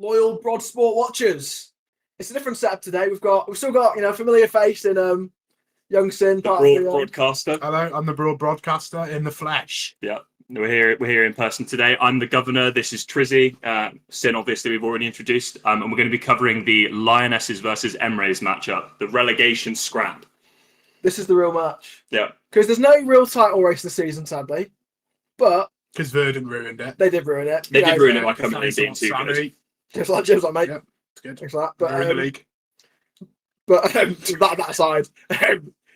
loyal Broad Sport watchers. It's a different setup today. We've still got familiar face in Young Sin, the broad broadcaster. Hello, I'm the broad broadcaster in the flesh. Yeah, we're here in person today. I'm the governor. This is Trizzy. Sin, obviously, we've already introduced, and we're going to be covering the Lionesses versus Emrys matchup, the relegation scrap. This is the real match. Yeah, because there's no real title race this season, sadly, but because Verdant ruined it. They did ruin it. They did ruin it by coming in being too good. Just like mate. Yeah, it's good. Thanks for that. But in the league. But that aside,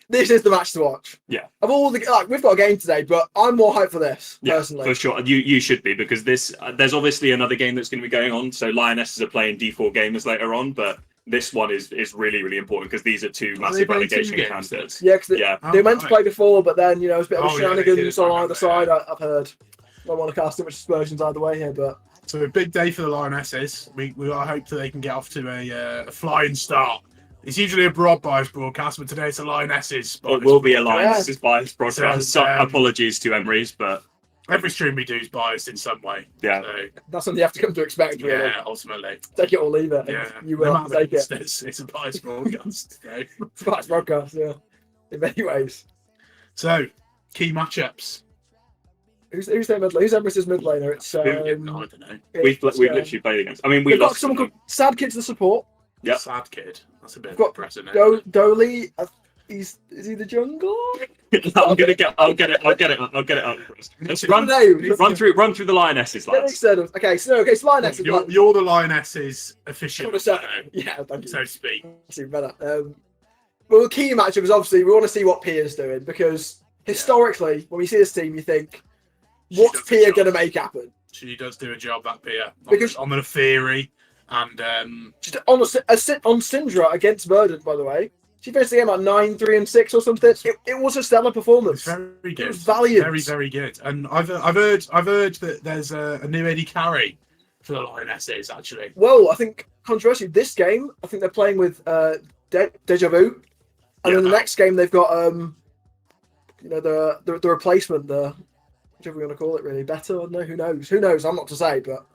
this is the match to watch. Yeah. Of all the we've got a game today, but I'm more hyped for this personally. For sure. You should be, because this there's obviously another game that's going to be going on. So Lionesses are playing D4 gamers later on, but this one is really, really important because these are two massive relegation candidates. Yeah, because they were meant to play before, but then it's a bit of shenanigans on either side. I've heard. I don't want to cast too much aspersions either way here, but so a big day for the Lionesses. We hope that they can get off to a flying start. It's usually a broad bias broadcast, but today it's a Lionesses. It will be a Lionesses bias broadcast. So, apologies to Emrys, but every stream we do is biased in some way. Yeah, so, that's something you have to come to expect. Really. Yeah, ultimately, take it or leave it. Yeah, you will have to take it. It's a biased broadcast. It's a biased broadcast, yeah, in many ways. So, key matchups. Who's their mid? Who's Emrys' mid laner? It's I don't know. We've literally played against. I mean, we've got someone called Sad Kid's the support. Yeah, Sad Kid. That's a bit impressive. Dolly, is he the jungle? I'll get it up first. Let's run through the Lionesses, lads. Okay, so Lionesses. You're the Lionesses official. Yeah, thank you. So to speak. That's even better. Well, the key matchup is obviously we want to see what Pia's doing, because historically, when we see this team, you think, what's Pia going to make happen? She does do a job, that Pia. Because on the theory. And just on Syndra against Verdant, by the way, she finished the game at 9-3-6 or something. It was a stellar performance. Very good. It was valiant. Very, very good. And I've heard that there's a new AD carry for the Lionesses, actually. Well, I think controversially, this game I think they're playing with Deja Vu, and then the next game they've got the replacement, whichever we want to call it, really better. No, who knows? Who knows? I'm not to say, but.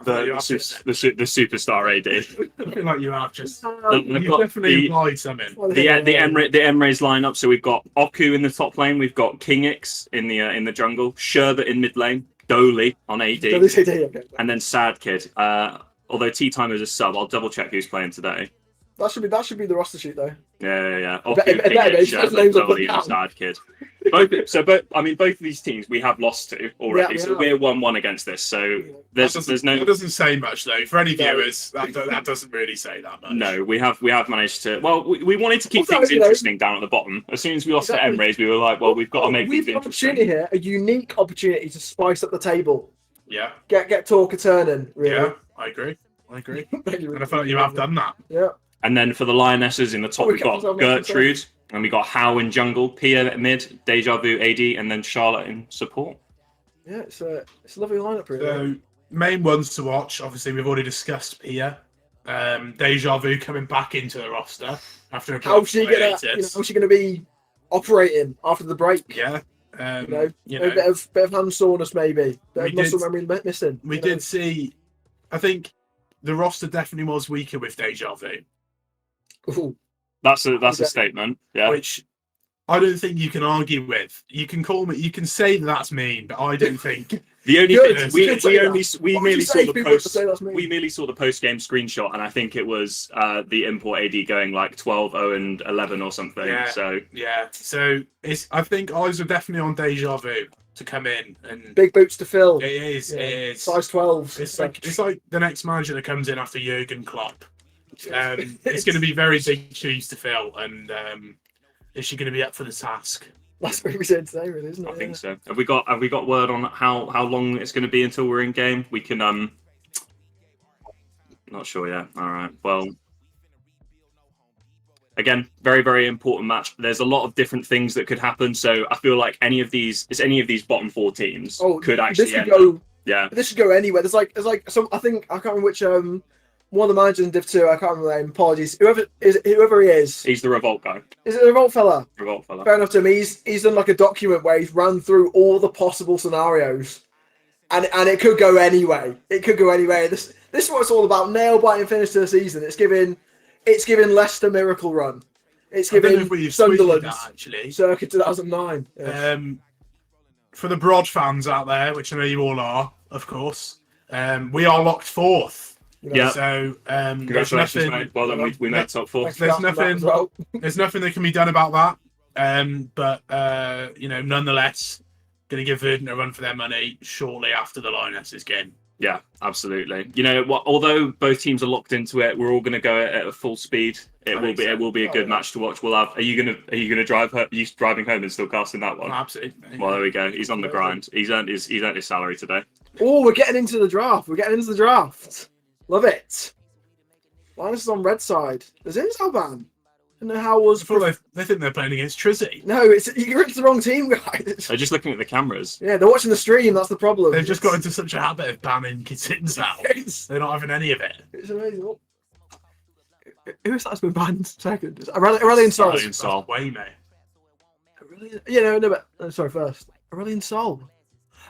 The superstar AD. I feel like you have just. You've definitely implied something. The Emrys lineup. So we've got Oku in the top lane. We've got Kingix in the jungle. Sherbet in mid lane. Dolly on AD. And then Sad Kid. Although Tea Time is a sub, I'll double check who's playing today. That should be the roster sheet though. Yeah. Oku, Kingix, Sherbet, Dolly, and Sad Kid. Both of these teams we have lost to already, so we're 1-1 against this. So there's no. That doesn't say much though. For any viewers, that doesn't really say that much. No, we have managed to. Well, we wanted to keep things interesting down at the bottom. As soon as we lost to Emrys, we were like, well, we've got to make things interesting. Opportunity here, a unique opportunity to spice up the table. Yeah. Get talk turning. Really. Yeah, I agree. And I feel like you have done that. Yeah. And then for the Lionesses in the top, we've got Gertrude, and we got How in jungle, Pia at mid, Deja Vu AD, and then Charlotte in support. Yeah, it's a lovely lineup, really. So, main ones to watch, obviously, we've already discussed Pia. Deja Vu coming back into the roster after a how's she going to be operating after the break? Yeah. A bit of hand soreness, maybe. Bit of muscle memory missing. We did see, I think the roster definitely was weaker with Deja Vu. Ooh. That's a statement, yeah. Which I don't think you can argue with. You can say that's mean, but I don't think. The only thing we merely saw the post game screenshot, and I think it was the import AD going like 12-0 and 11 or something. Yeah, so I think eyes are definitely on Deja Vu to come in, and big boots to fill. It is size 12. It's like the next manager that comes in after Jurgen Klopp. It's going to be very big shoes to fill, and is she going to be up for the task? That's what we said today, really, isn't it? I think so. Have we got word on how long it's going to be until we're in game? We can not sure yet. All right. Well, again, very, very important match. There's a lot of different things that could happen. So I feel like any of these bottom four teams could actually end up. Yeah. This should go anywhere. There's like some. I think I can't remember which one of the managers in Div 2, I can't remember the name. Apologies. Whoever he is. He's the Revolt guy. Is it the Revolt fella? Revolt fella. Fair enough to him. He's done like a document where he's run through all the possible scenarios, and it could go anyway. It could go anyway. This is what it's all about. Nail-biting finish to the season. It's giving Leicester miracle run. It's giving Sunderland actually circa 2009. Yeah. For the Broad fans out there, which I know you all are, of course, we are locked fourth. Yeah. So congratulations, mate. Well done. We made top four. There's nothing. There's nothing that can be done about that. But nonetheless, going to give Verdon a run for their money shortly after the Lionesses game. Yeah, absolutely. You know what? Although both teams are locked into it, we're all going to go at a full speed. It will be a good match to watch. We'll have. Are you gonna drive? Are you driving home and still casting that one? Oh, absolutely. Well, there we go. He's on the grind. He's earned his salary today. Oh, we're getting into the draft. Love it. Linus is on red side. There's Insalban. I don't know how was. They think they're playing against Trizzy. No, you're into the wrong team, guys. They're just looking at the cameras. Yeah, they're watching the stream. That's the problem. They've just got into such a habit of banning kittens now. They're not having any of it. It's amazing. Who's that's been banned second? Aurelian Sol. Aurelian Sol. Way, mate. Sorry, first. Aurelian Sol.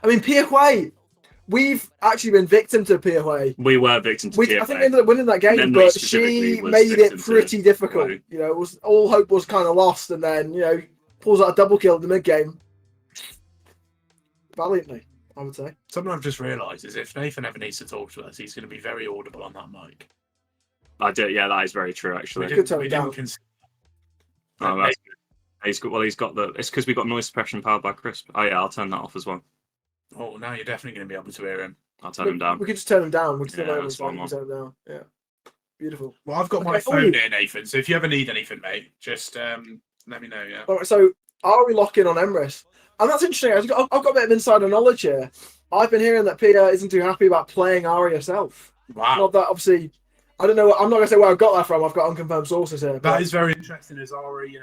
I mean, Piahué. We've actually been victim to Piahué. We were victim to Piahué. I think we ended up winning that game, but she made it pretty difficult. You know, it was all hope was kind of lost, and then pulls out a double kill in the mid game. Valiantly, I would say. Something I've just realised is if Nathan ever needs to talk to us, he's going to be very audible on that mic. I do. Yeah, that is very true. Actually, he's got the. It's because we got noise suppression powered by Crisp. Oh yeah, I'll turn that off as well. Oh, now you're definitely going to be able to hear him. I'll turn him down. We could just turn him down. We can turn him down. Yeah, beautiful. Well, I've got my phone here, Nathan. So if you ever need anything, mate, just let me know. Yeah. All right. So are we locking on Emrys? And that's interesting. I've got a bit of insider knowledge here. I've been hearing that Pia isn't too happy about playing Ari herself. Wow. Not that obviously. I don't know. I'm not going to say where I've got that from. I've got unconfirmed sources here. That is very interesting as Ari,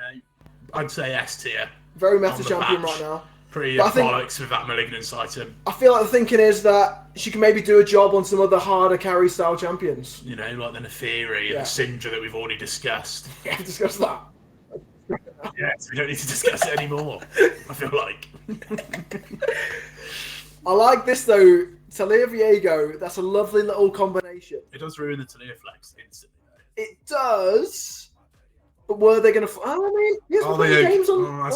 I'd say S tier. Very meta champion right now. Pretty bollocks with that malignance item. I feel like the thinking is that she can maybe do a job on some other harder carry style champions. Like the Neferi and the Syndra that we've already discussed. Yeah, we've discussed that. Yeah, so we don't need to discuss it anymore, I feel like. I like this though. Talia Viego, that's a lovely little combination. It does ruin the Talia flex instantly, though. It does. But were they going to? I mean, yes, games on. I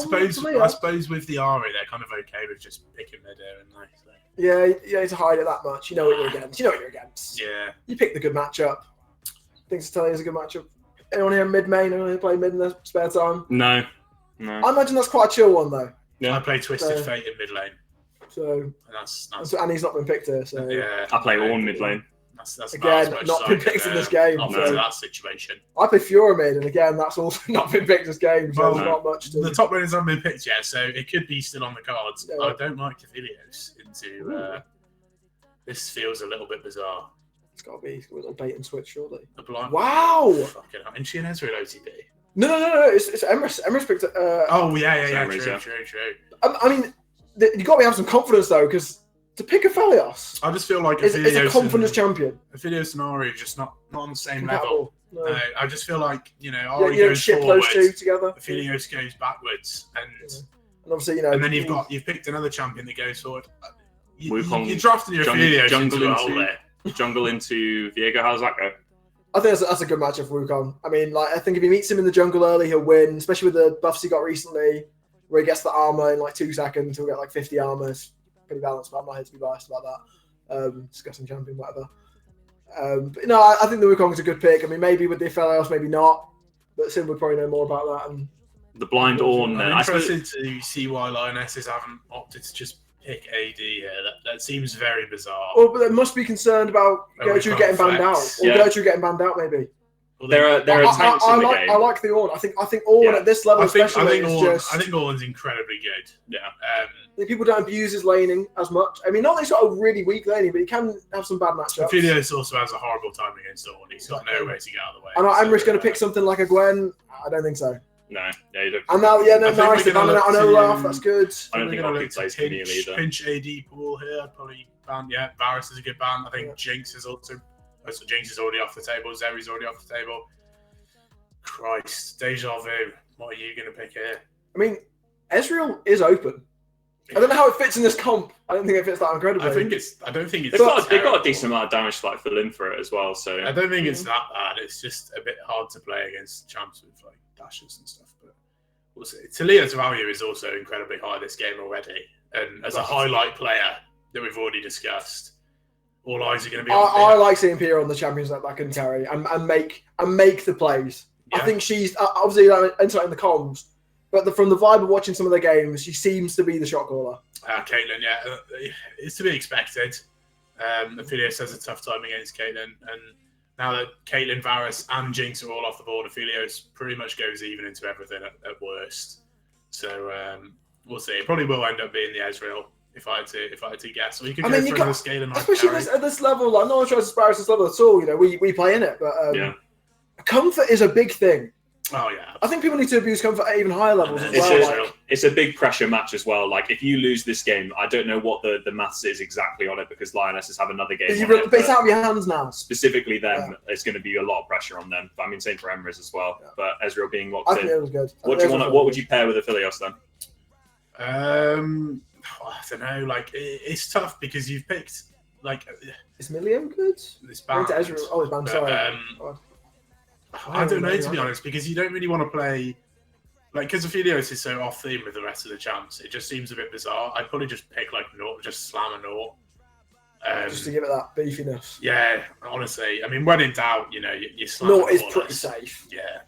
suppose with the Ari, they're kind of okay with just picking mid air and nice. So. Yeah, you need to hide it that much. You know what you're against. Yeah. You pick the good matchup. I think Talia's a good matchup. Anyone here mid main? Anyone here play mid in their spare time? No. I imagine that's quite a chill one though. Yeah. I play Twisted Fate in mid lane. So and he's not been picked here. So yeah, I play Ornn mid lane. That's again not been picked in this game. Not so. that situation. I play Fiora mid, and again that's also not been picked this game. So there's not much. The top laners haven't been picked yet, so it could be still on the cards. Yeah. I don't like Aphelios into. This feels a little bit bizarre. It's got to be a little bait and switch, surely. Wow! Fucking hell. And she and Ezreal OTP. No. It's Emrys. Emrys picked. Oh yeah. True. I mean, you got to have some confidence though, because to pick Aphelios, I just feel like it's a confidence champion. Aphelios and Ari are just not on the same level. No. I just feel like Ari you goes ship forward, those two together. Aphelios goes backwards, and obviously and then you've picked another champion that goes forward. You're drafting your Aphelios jungle into Viego. How's that go? I think that's a good matchup for Wukong. I mean, I think if he meets him in the jungle early, he'll win, especially with the buffs he got recently, where he gets the armor in 2 seconds. He'll get 50 armor. It's pretty balanced, but I'm not here to be biased about that. Discussing champion, whatever. But no, I think the Wukong's a good pick. I mean, maybe with the Aphelios, maybe not. But Sim would probably know more about that. And the blind Ornn. I'm interested to see why Lionesses haven't opted to just pick AD here. That seems very bizarre. Well, but they must be concerned about Gertrude getting banned out. Or Gertrude getting banned out, maybe. Well, there are tanks in the game. I like the Ornn. I think Ornn at this level, especially, I think Ornn's incredibly good. Yeah. I think people don't abuse his laning as much. I mean, not that he's got a really weak laning, but he can have some bad matchups. Aphelios also has a horrible time against Ornn. He's got no way to get out of the way. And Emrys going to pick something like a Gwen. I don't think so. No, you don't. And now, nice. They're banning out on Olaf. That's good. I don't think Hockey plays for Neil either. Pinch AD pool here. I'd probably ban. Yeah, Varus is a good ban. I think Jinx is also. So Jinx is already off the table. Zeri's already off the table. Christ, deja vu. What are you going to pick here? I mean, Ezreal is open. I don't know how it fits in this comp. I don't think it fits that incredibly. I don't think it's. They've got a decent amount of damage to fill in for it as well. So I don't think it's that bad. It's just a bit hard to play against champs with like dashes and stuff. But we'll see. Talia's value is also incredibly high this game already, and as a highlight player that we've already discussed, all eyes are going to be on. I like seeing Pia on the champions that can carry and make the plays. Yeah. I think she's obviously entering the comms. But from the vibe of watching some of the games, she seems to be the shot caller. Caitlin, yeah. It's to be expected. Aphelios has a tough time against Caitlin. And now that Caitlin, Varus, and Jinx are all off the board, Aphelios pretty much goes even into everything at worst. So we'll see. It probably will end up being the Ezreal if I had to guess. Or you could go for the scale and especially at this level. Like, no one tries to disparage this level at all. You know, we play in it. But comfort is a big thing. Oh, yeah. I think people need to abuse comfort at even higher levels as well. It's a big pressure match as well. Like, if you lose this game, I don't know what the maths is exactly on it because Lionesses have another game. But it's out of your hands now. Specifically them, it's going to be a lot of pressure on them. I mean, same for Emrys as well. Yeah. But Ezreal being locked in. I think it was good. What would you pair with Aphelios then? I don't know. Like, it's tough because you've picked, like... Is Million good? This band. Ezreal. Oh, it's band, sorry. I don't know, to be honest, because you don't really want to play... Like, because Aphelios is so off-theme with the rest of the champs, it just seems a bit bizarre. I'd probably just pick, like, Naught, just slam a Naught. Just to give it that beefiness. Yeah, honestly. I mean, when in doubt, you know, you slam Naught is pretty safe. Yeah.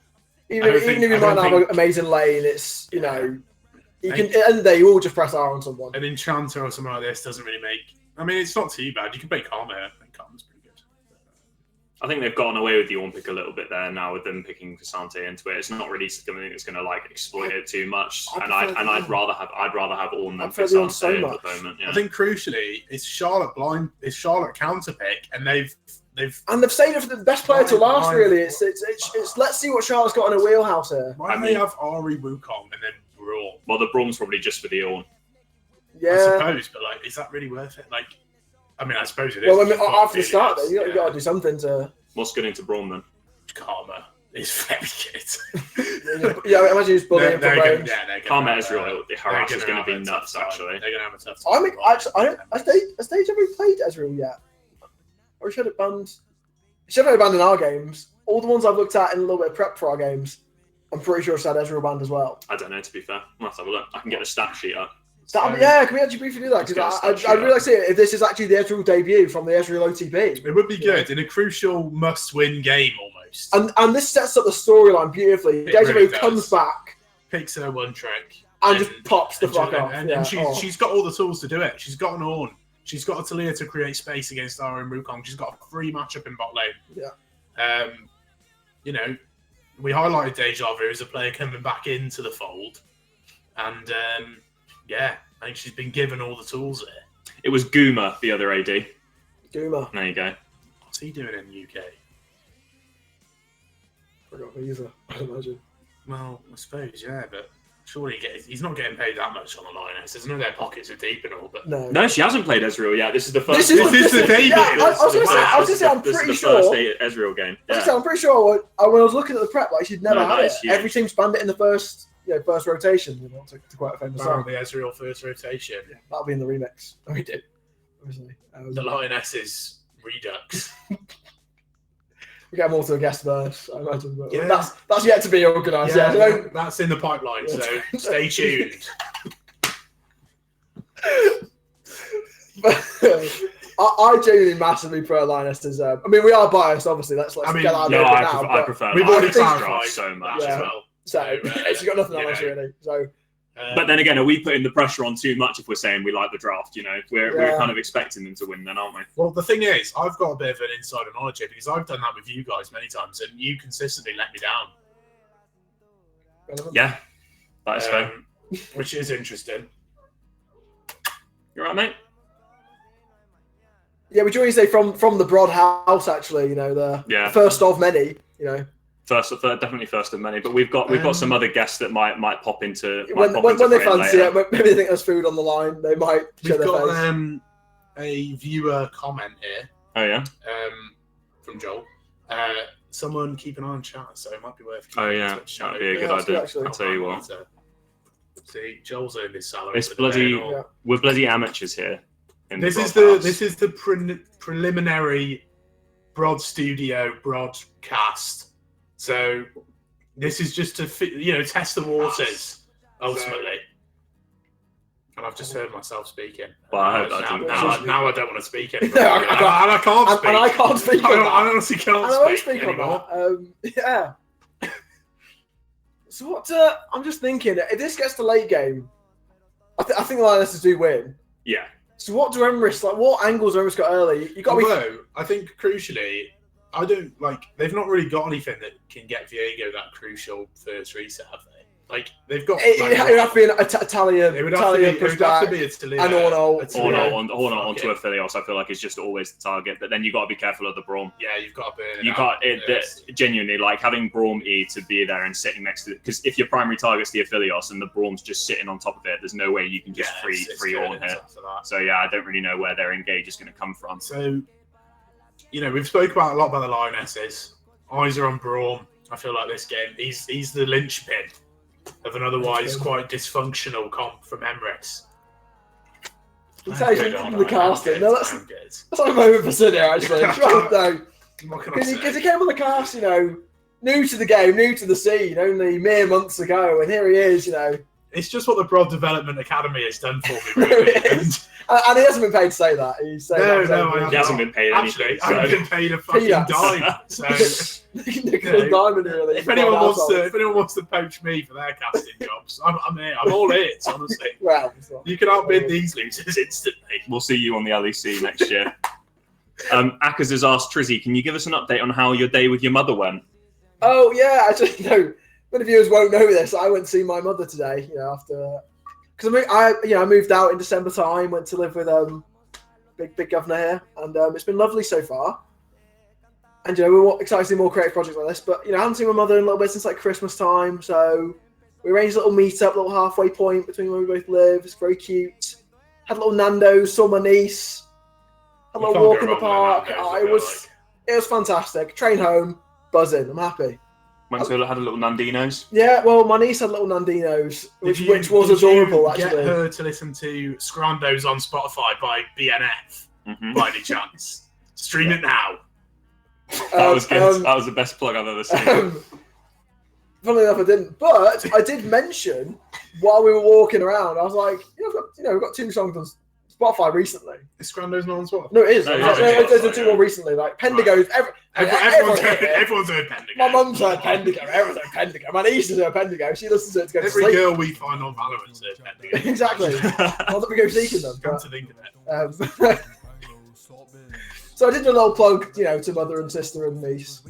Even if you might have an amazing lane, it's, you know... You can, at the end of the day, you all just press R on someone. An Enchanter or something like this doesn't really make... I mean, it's not too bad. You can play Karma. I think Karma's pretty good. I think they've gotten away with the Ornn pick a little bit there now with them picking Cassante into it. It's not really something that's going to like exploit it too much. I'd rather have Ornn than Cassante so at the moment. Yeah. I think crucially, it's Charlotte counter pick, and they've saved it for the best player to last. Really, it's let's see what Charlotte's got in her wheelhouse here. Why don't they have Ahri, Wukong, and then Brawl? Well, the Brawl's probably just for the Ornn. Yeah, I suppose, but like, is that really worth it? Like, I mean, I suppose it is. Well, I mean, after the start, though, you got to do something to. What's good into Brawl then? Karma is very good. Yeah, imagine he's bullying for range. Karma Ezreal, the harass is going to be nuts. Actually, they're going to have a tough time. I mean, has Stage ever played Ezreal yet? Or should it banned? Should have banned in our games. All the ones I've looked at in a little bit of prep for our games, I'm pretty sure it's had Ezreal banned as well. I don't know. To be fair, let's have a look. I can get the stat sheet up. Can we actually briefly do that? Because I'd really like to see it if this is actually the Ezreal debut from the Ezreal OTP. It would be good in a crucial must-win game almost. And this sets up the storyline beautifully. Ezreal comes back, picks her one trick, and just pops the fuck off. And she's got all the tools to do it. She's got an Ornn. She's got a Talia to create space against Ahri and Wukong. She's got a free matchup in bot lane. Yeah. You know, we highlighted Deja Vu as a player coming back into the fold, and. Yeah, I think she's been given all the tools there. It was Guma, the other AD. Guma. There you go. What's he doing in the UK? Forgot visa, I'd imagine. Well, I suppose, yeah, but surely he's not getting paid that much on the Lionesses. I know their pockets are deep and all, but... No, she hasn't played Ezreal yet. This is the first... This is the debut. Yeah, I was going to say, I'm pretty sure... This is the first Ezreal game. Yeah. I'm pretty sure when I was looking at the prep, like, she'd never had it. Huge. Every team's banned it in the first rotation, you know, to quite a famous song. The Ezreal first rotation. Yeah, that'll be in the remix. Oh, we did. Obviously. The Lionesses Redux. We get more to a guest verse, I imagine. But yeah. That's yet to be organised. Yeah, that's in the pipeline, so stay tuned. I genuinely massively prefer Lionesses. I mean, we are biased, obviously. Let's get that out I prefer. We've already clarified so much as well. So she's got nothing on us really. So, but then again, are we putting the pressure on too much if we're saying we like the draft? You know, we're kind of expecting them to win, then, aren't we? Well, the thing is, I've got a bit of an insider knowledge here because I've done that with you guys many times, and you consistently let me down. Yeah, that is fair. Which is interesting. You're right, mate. Yeah, we join you say from the Broad House, actually. You know, the first of many. You know. Definitely first of many, but we've got some other guests that might pop into when they fancy it. Maybe they think there's food on the line. They might. We've got a viewer comment here. Oh yeah. From Joel. Someone keep an eye on chat, so it might be worth. Oh yeah, that'd be a good idea. I'll tell you what. See, Joel's earned his salary. It's bloody. We're bloody amateurs here. This is the preliminary Broad Studio broadcast. So this is just to test the waters ultimately. And I've just heard myself speaking. Well, I hope now I don't want to speak anymore. No, I can't speak. And I can't speak. I honestly can't speak anymore. Yeah. So what? I'm just thinking, if this gets to late game, I think the Lionesses do win. Yeah. So what do Emrys what angles do Emrys got early? You got. Although I think crucially, I don't they've not really got anything that can get Viego that crucial first reset, have they? Like they've got. It would have to be an Italian. It would have to be Italia. And Orno onto a Philios. I feel like it's just always the target. But then you got to be careful of the Braum. Yeah, you've got to burn. You got it. Genuinely, like having Braum E to be there and sitting next to it. Because if your primary target's the Aphelios and the Braum's just sitting on top of it, there's no way you can just free on here. So yeah, I don't really know where their engage is going to come from. So, we've spoke a lot about the Lionesses. Eyes are on Braum. I feel like this game, he's the linchpin of an otherwise quite dysfunctional comp from Emrys. He's actually the casting. No, that's like a moment for City, actually. Because he came on the cast, new to the game, new to the scene, only mere months ago, and here he is, It's just what the Broad Development Academy has done for me, really. And he hasn't been paid to say that. He hasn't been paid anything. I haven't been paid a fucking dime. So, diamond, really. If anyone wants to poach me for their casting jobs, I'm here. I'm all ears, honestly. Well, you can outbid these losers instantly. We'll see you on the LEC next year. Akers has asked Trizzy, can you give us an update on how your day with your mother went? Oh yeah, actually, many viewers won't know this. I went to see my mother today. After. Because I moved out in December time, went to live with big governor here, and it's been lovely so far. And we're excited to see more creative projects like this. But I haven't seen my mother in a little bit since Christmas time, so we arranged a little meet-up, little halfway point between where we both live. It's very cute. Had a little Nando's, saw my niece, had a little walk in the park. It was fantastic. Train home, buzzing. I'm happy. Went to had a little Nandino's. Yeah, well, my niece had little Nandino's, which was adorable, actually. Get her to listen to Scrandos on Spotify by BNF, by any chance? Stream it now. That was good. That was the best plug I've ever seen. Funnily enough, I didn't. But I did mention, while we were walking around, I was like, we've got 2 songs on Spotify recently. Is Scrandos not on Spotify? No, it is. There's 2 more recently. Like Pendigo's. Everyone's heard Pendigo. My mum's heard Pendigo. Everyone's heard Pendigo. My niece has heard Pendigo. She listens to it to go to sleep. Every girl we find on Valorant's heard Pendigo. Exactly. Not that we go seeking them. Come to think of it. So I did a little plug, to mother and sister and niece.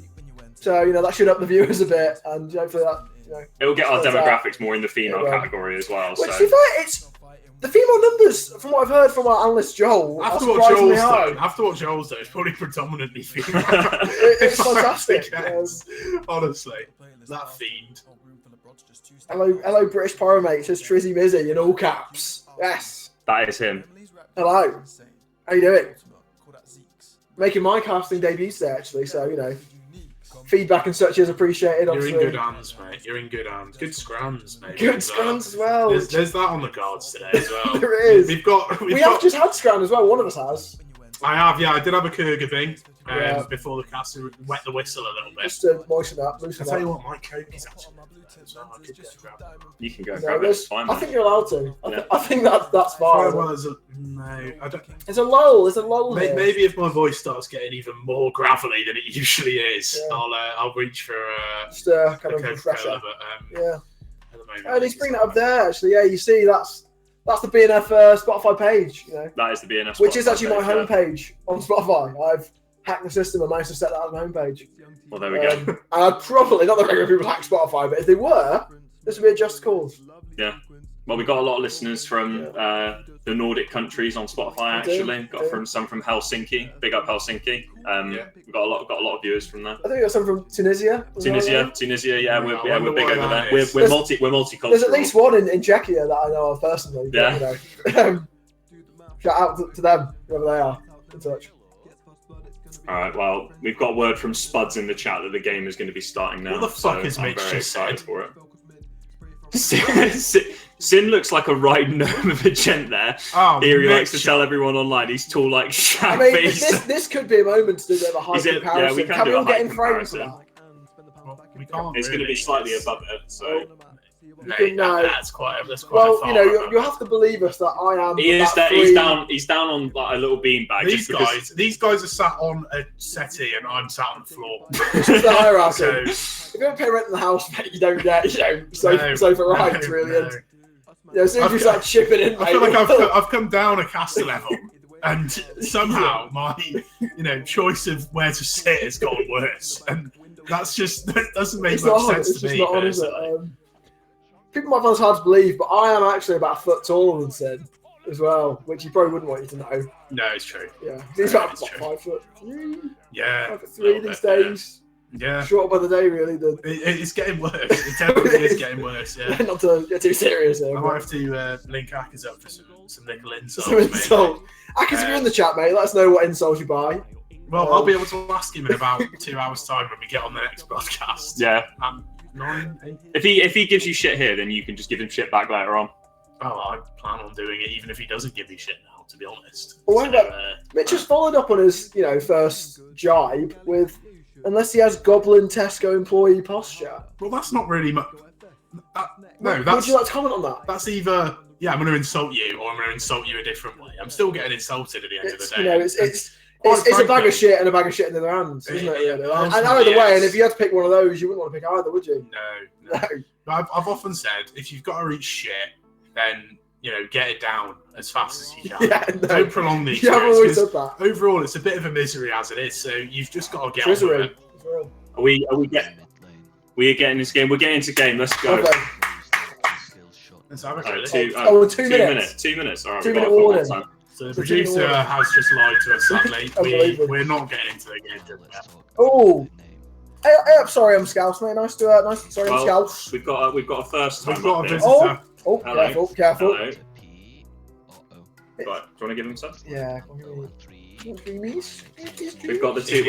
So that should up the viewers a bit, and hopefully that it'll get our demographics more in the female category as well. Which, it's the female numbers, from what I've heard from our analyst Joel, after what Joel's though, it's probably predominantly female. It's fantastic. Honestly, that fiend. Hello, British Pyromates, says Trizzy Mizzy in all caps. Yes. That is him. Hello. How you doing? Making my casting debut today, actually, so, feedback and such is appreciated. You're in good hands, mate. You're in good hands. Good scrums, mate. Good scrums as well. There's that on the cards today as well. There is. We have just had scrum as well. One of us has. I have, yeah. I did have a Kurga thing before the cast to wet the whistle a little bit. Just to moisten up. I'll tell you what, my coat is actually You can go and grab it. It's fine. I think you're allowed to. I think that's fine. Well, I don't. There's a lull. There's a lull here. Maybe if my voice starts getting even more gravelly than it usually is, I'll reach for just a kind of refresher. And he's bringing it up there. Actually, yeah. You see, that's the BNF Spotify page. That is the BNF. Which is actually my homepage on Spotify. I've hacked the system and managed to set that as my homepage. Well, there we go. And I'd probably, not that regular people hack Spotify, but if they were, this would be a just cause. Yeah. Well, we got a lot of listeners from the Nordic countries on Spotify. Actually, got some from Helsinki. Big up Helsinki. We've got a lot of viewers from there. I think we got some from Tunisia. Tunisia. Yeah, we're big over there. We're multicultural. There's at least one in Czechia that I know of personally. Yeah. Shout out to them, whoever they are. In touch. All right. Well, we've got word from Spuds in the chat that the game is going to be starting now. What the fuck is Mitch just said? For it. Sin looks like a right gnome of a gent there. Oh, Here he likes to tell everyone online he's tall like I mean, Shaq. this could be a moment to do a bit of a high comparison. Yeah, we can do all a get high in frame for comparison. that? Well, we can't. It's going to be slightly above it. So No. That's quite. Well, far you know, above. you have to believe us that I am. He's down on like a little beanbag. These guys are sat on a settee and I'm sat on the floor. It's just the hierarchy. So, if you don't pay rent in the house, mate, you don't get, sofa rights, really. And, as soon as you start chipping in, mate, I feel like I've come down a caster level, and somehow my choice of where to sit has gotten worse, and that doesn't make much sense to me. Not on, is it? People might find this hard to believe, but I am actually about a foot taller than Sid as well, which he probably wouldn't want you to know. No, it's true. Yeah, he's about 5'3". Yeah, 5'3" these days. Yeah, short by the day, really. It's getting worse. It definitely is getting worse. Yeah, not to get too serious here. I might have to link Ackers up for some little insults. Some insult. Ackers, if you're in the chat, mate, let us know what insults you buy. Well, I'll be able to ask him in about 2 hours' time when we get on the next broadcast. Yeah. 9, 8. If he gives you shit here, then you can just give him shit back later on. Oh, I plan on doing it, even if he doesn't give me shit now. To be honest. Well, Mitch has followed up on his, first jibe with, unless he has goblin Tesco employee posture. Well, that's not really much. Would you like to comment on that? That's either I'm going to insult you, or I'm going to insult you a different way. I'm still getting insulted at the end of the day. It's a bag of shit and a bag of shit in the other hands, isn't it? Really? And either way, and if you had to pick one of those, you wouldn't want to pick either, would you? No. I've often said, if you've got to eat shit, then get it down as fast as you can. Don't prolong the experience. You haven't always said that. Overall, it's a bit of a misery as it is. So you've just got to get on with it. We are getting this game. We're getting into game. Let's go. Okay. Let's have it, really. 2 minutes. 2 minutes. All right, 2 minute warning. So the producer has just lied to us, sadly. We're not getting into the game just yet. Oh. I'm sorry, I'm Scouse, mate. I'm Scouse. We've got a first time. We've got a visitor. Oh, hello. Careful. Hello. Right, do you want to give him some? Yeah. We've got the two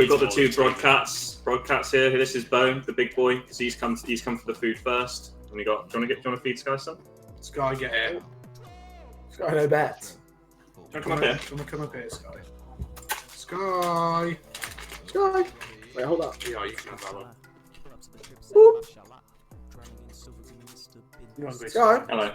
broadcats here. This is Bone, the big boy, because he's come for the food first. And do you want to feed Sky some? Sky, get here. Sky, no bet. Do you want to come up here? Do you want to come up here, Sky? Sky. Wait, hold up. Yeah, you can have that one. Sky. Hello.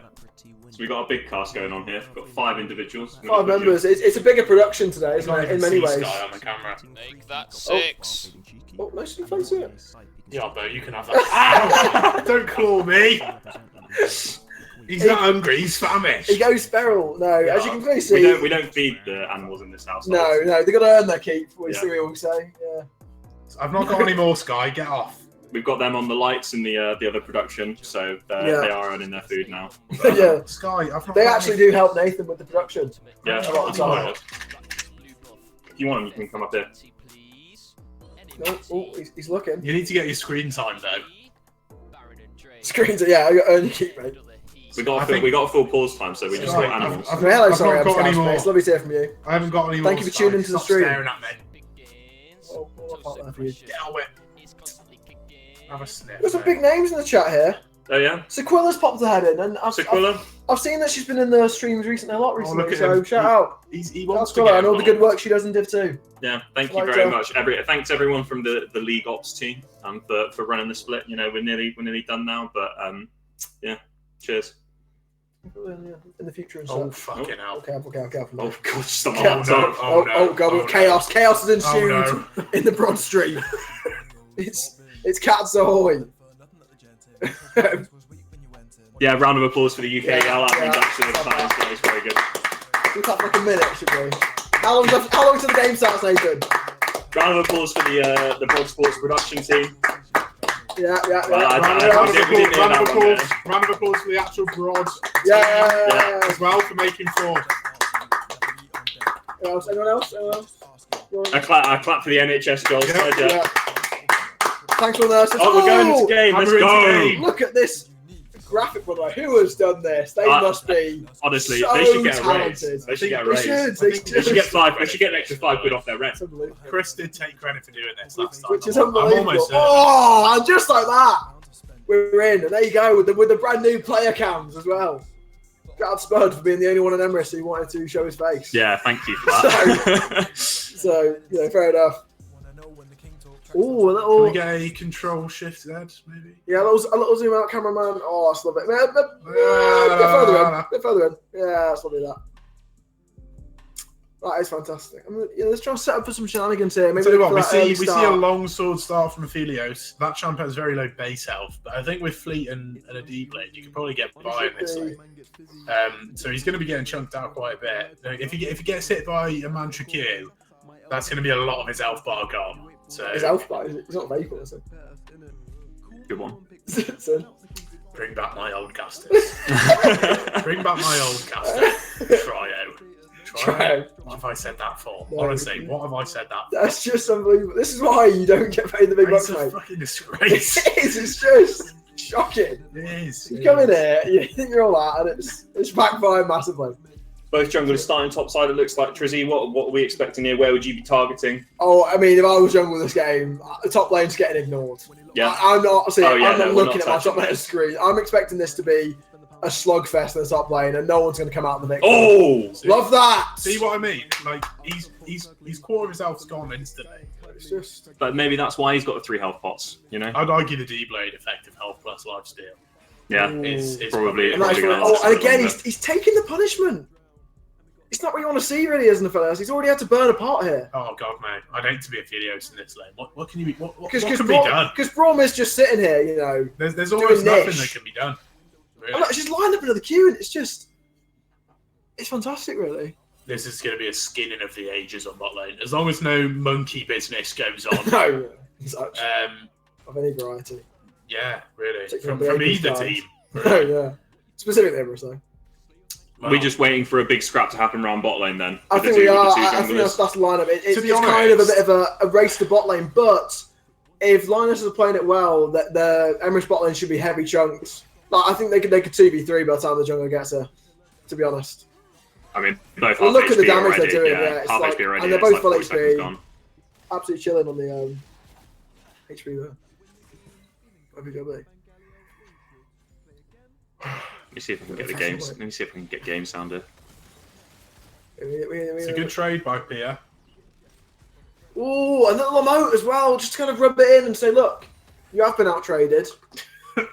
So we've got a big cast going on here. We've got 5 individuals. 5 members. It's a bigger production today, isn't it? In many ways. Sky on the camera. Make that 6. Oh, nice to face it. Yeah, but you can have that. Don't claw me. He's not hungry. He's famished. He goes feral. No, as you can clearly see, we don't feed the animals in this house. No, they've got to earn their keep. We all say. Yeah. I've not got any more, Sky. Get off. We've got them on the lights in the other production, so they are earning their food now. Yeah. Sky, I've not. They actually do help Nathan with the production. Yeah. A lot of the time. If you want them, you can come up here. No, he's looking. You need to get your screen time though. Screens, yeah, I got earn your keep, mate. We got a full pause time, so we just got animals. Hello, sorry, I'm Scouse, mate. It's lovely to hear from you. I haven't got any more. Thank you for tuning into the stream. Staring at me. Get away. Have a sniff. There's some big names in the chat here. Oh yeah. Sequilla's popped her head in, and I've seen that she's been in the streams recently a lot recently. So shout out. He wants to get and all the good work she does in Div 2. Yeah, thank you very much. Thanks everyone from the League Ops team for running the split. We're nearly done now, but yeah, cheers. In the future and stuff. Oh fucking hell! Careful! Oh god, stop! Oh god! Chaos has ensued in the broad stream. It's Cats Ahoy. Yeah, round of applause for the UKEL admins. Actually, that is very good. We'll have like a minute, should we? How long till the game starts, Nathan? Round of applause for the Broad Sports production team. Yeah. Round of applause for the actual Broad team as well for making fraud. Anyone else? I clap for the NHS goals. Yeah. Thanks for that. Oh, we're going into game. Let's go. Look at this graphic, by the way. Who has done this? They must be honestly. So they should get a raise. Talented. They should get a raise. They should get 5. They should get an extra £5 off their rent. Chris did take credit for doing this last time. Which is unbelievable. And just like that, we're in. And there you go with the brand new player cams as well. Got spurred for being the only one in Emrys who wanted to show his face. Yeah, thank you for that. So fair enough. Ooh, a little. Can we get a control shift Z, maybe? Yeah, a little zoom out, cameraman. Oh, that's lovely. A bit further in. Yeah, that's lovely. That is fantastic. I mean, let's try and set up for some shenanigans here. Maybe we see a long sword start from Aphelios. That champ has very low base health, but I think with Fleet and a D-Blade, you could probably get by in this lane. So he's going to be getting chunked out quite a bit. If he gets hit by a Mantra Q, that's going to be a lot of his health bar gone. So his health bar, it's not vapor, is it? Good one. Bring back my old casters. Bring back my old caster. Trio. What have I said that for? No, honestly, what have I said that for? That's just unbelievable. This is why you don't get paid the big bucks, mate. It's a fucking disgrace. It is. It's just shocking. It is. You come in here, you think you're all that, and it's backfired massively. Both junglers starting top side, it looks like. Trizzy, what are we expecting here? Where would you be targeting? Oh, I mean, if I was jungle this game, the top lane's getting ignored. Yeah. I'm not looking at my top lane lane screen. I'm expecting this to be a slugfest in the top lane, and no one's going to come out of the victory. Oh! Love that! See what I mean? Like, he's quarter of his health's gone instantly. It's just... But maybe that's why he's got the 3 health pots, you know? I'd argue the D-Blade effective health plus lifesteal. Yeah, is probably. And again, he's taking the punishment. It's not what you want to see, really, isn't it, fellas? He's already had to burn a pot here. Oh god, man! I'd hate to be Aphelios in this lane. What can you be? What can be done? Because Braum is just sitting here, you know. There's almost nothing that can be done. Really. It's just lined up another queue, and it's fantastic, really. This is going to be a skinning of the ages on bot lane, as long as no monkey business goes on. No, such of any variety. Yeah, really. From either team. Really. No, yeah. Specifically Emrys, though. Well, we're just waiting for a big scrap to happen around bot lane then. I think we are. I think that's the lineup. It's kind of a bit of a race to bot lane, but if Lionesses are playing it well, the Emrys bot lane should be heavy chunks. Like, I think they could 2v3 by the time the jungle gets there, to be honest. I mean, both half look HP at the damage already. they're doing. Yeah, it's half like, HP already. And they're both full like HP. Absolutely chilling on the HP there. WW. Let me see if I can get the games. Let me see if I can get game sounder. It's a good trade by Pia. Ooh, and a little emote as well. Just kind of rub it in and say, look, you have been out traded.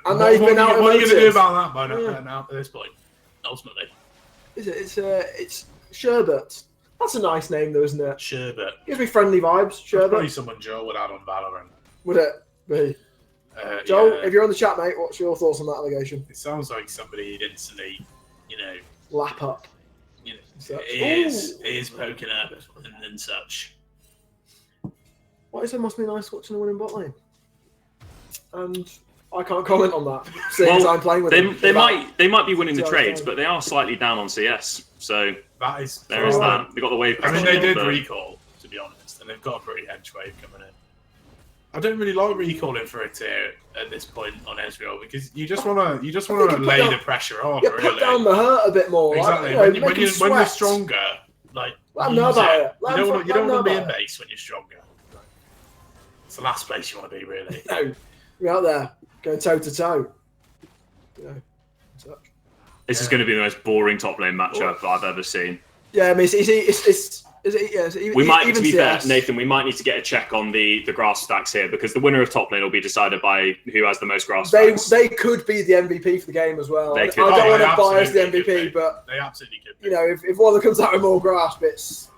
And now you've been out. What are you going to do about that by now at this point? Ultimately, it's Sherbet. That's a nice name, though, isn't it? Sherbet. Gives me friendly vibes. Sherbet. Probably someone Joel would add on Valorant. Would it be? Joel, yeah. if you're on the chat, mate, what's your thoughts on that allegation? It sounds like somebody you'd instantly, lap up. It is poking up and such. What is it? Must be nice watching a winning bot lane. And I can't comment on that. Since I'm playing with them. They might be winning the trades, but they are slightly down on CS. So that is there is that. They got the wave. I mean, they did recall, to be honest, and they've got a pretty hedge wave coming in. I don't really like recalling for a tier at this point on Ezreal because you just want to lay the pressure on. Yeah, put down the hurt a bit more. Exactly. Like, when you're stronger, like let them know about it. You don't want to be in base when you're stronger. It's the last place you want to be, really. No, we're out there going toe to toe. This is going to be the most boring top lane matchup I've ever seen. Yeah, I mean, we might, to be fair, Nathan, we might need to get a check on the grass stacks here because the winner of top lane will be decided by who has the most grass stacks. They could be the MVP for the game as well. I don't want to bias the MVP, but they absolutely could be. If one of them comes out with more grasp, it's...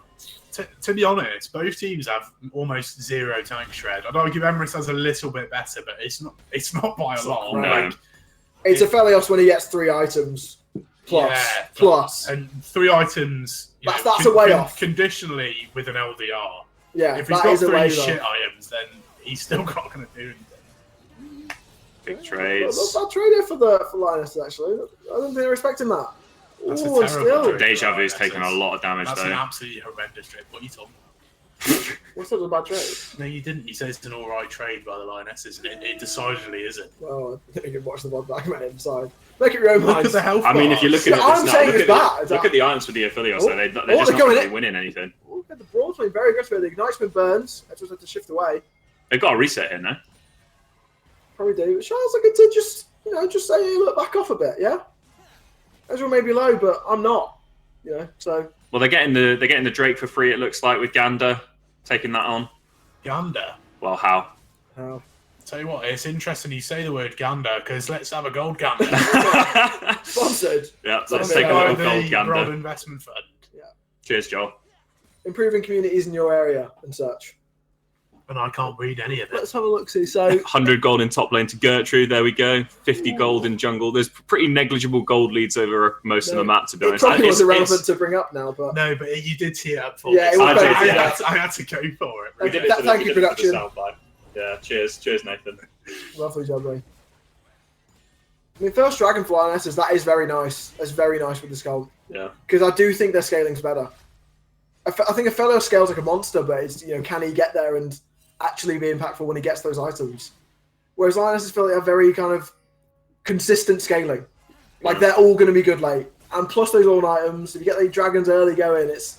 To be honest, both teams have almost zero tank shred. I'd argue Emrys has a little bit better, but it's not by a lot. No. It's Aphelios when he gets 3 items. Plus. And 3 items. That's a way off. Conditionally with an LDR. Yeah, if he's got 3 shit items, then he's still not going to do anything. Big trades. That trade here for Lionesses, actually. I don't think they're expecting that. That's a terrible trade. Deja Vu's taken a lot of damage, That's though. That's an absolutely horrendous trade. What are you talking about? What's that a bad trade? No, you didn't. You said it's an alright trade by the Lionesses, and it decidedly isn't. Well, I think you can watch the VOD back and decide. Make it your own mind. Look at the health I mean, if you're looking at I'm this saying now, look at the items for the Aphelios, so they're just not really winning anything. Look at the Brawl playing very aggressive. The Ignite's burns. I just have to shift away. They've got a reset in there. Probably do. But Charles looking to just say, hey, look, back off a bit, yeah? Ezreal may be low, but I'm not. You know, so. Well, they're getting the Drake for free. It looks like with Gander taking that on. Gander. Well, how? How? Tell you what, it's interesting you say the word Gander because let's have a gold Gander. Sponsored. Yeah, let's take a little gold Gander. Broad investment fund. Yeah. Cheers, Joel. Improving communities in your area and such. And I can't read any of it. Let's have a look. See, so 100 gold in top lane to Gertrude. There we go. 50 gold in jungle. There's pretty negligible gold leads over most of the map, to be honest. It probably was irrelevant to bring up now, but no, but you did tee it up for yeah, me. I had to go for it. We did it. Thank you, production. Yeah, cheers, Nathan. Lovely job, mate. I mean, first Dragonfly Lionesses, that is very nice. That's very nice with the skull. Yeah. Because I do think their scaling's better. I think a fellow scales like a monster, but it's, you know, can he get there and actually be impactful when he gets those items? Whereas Lionesses feel like have very kind of consistent scaling. Like they're all going to be good late, and plus those all items. If you get the dragons early going, it's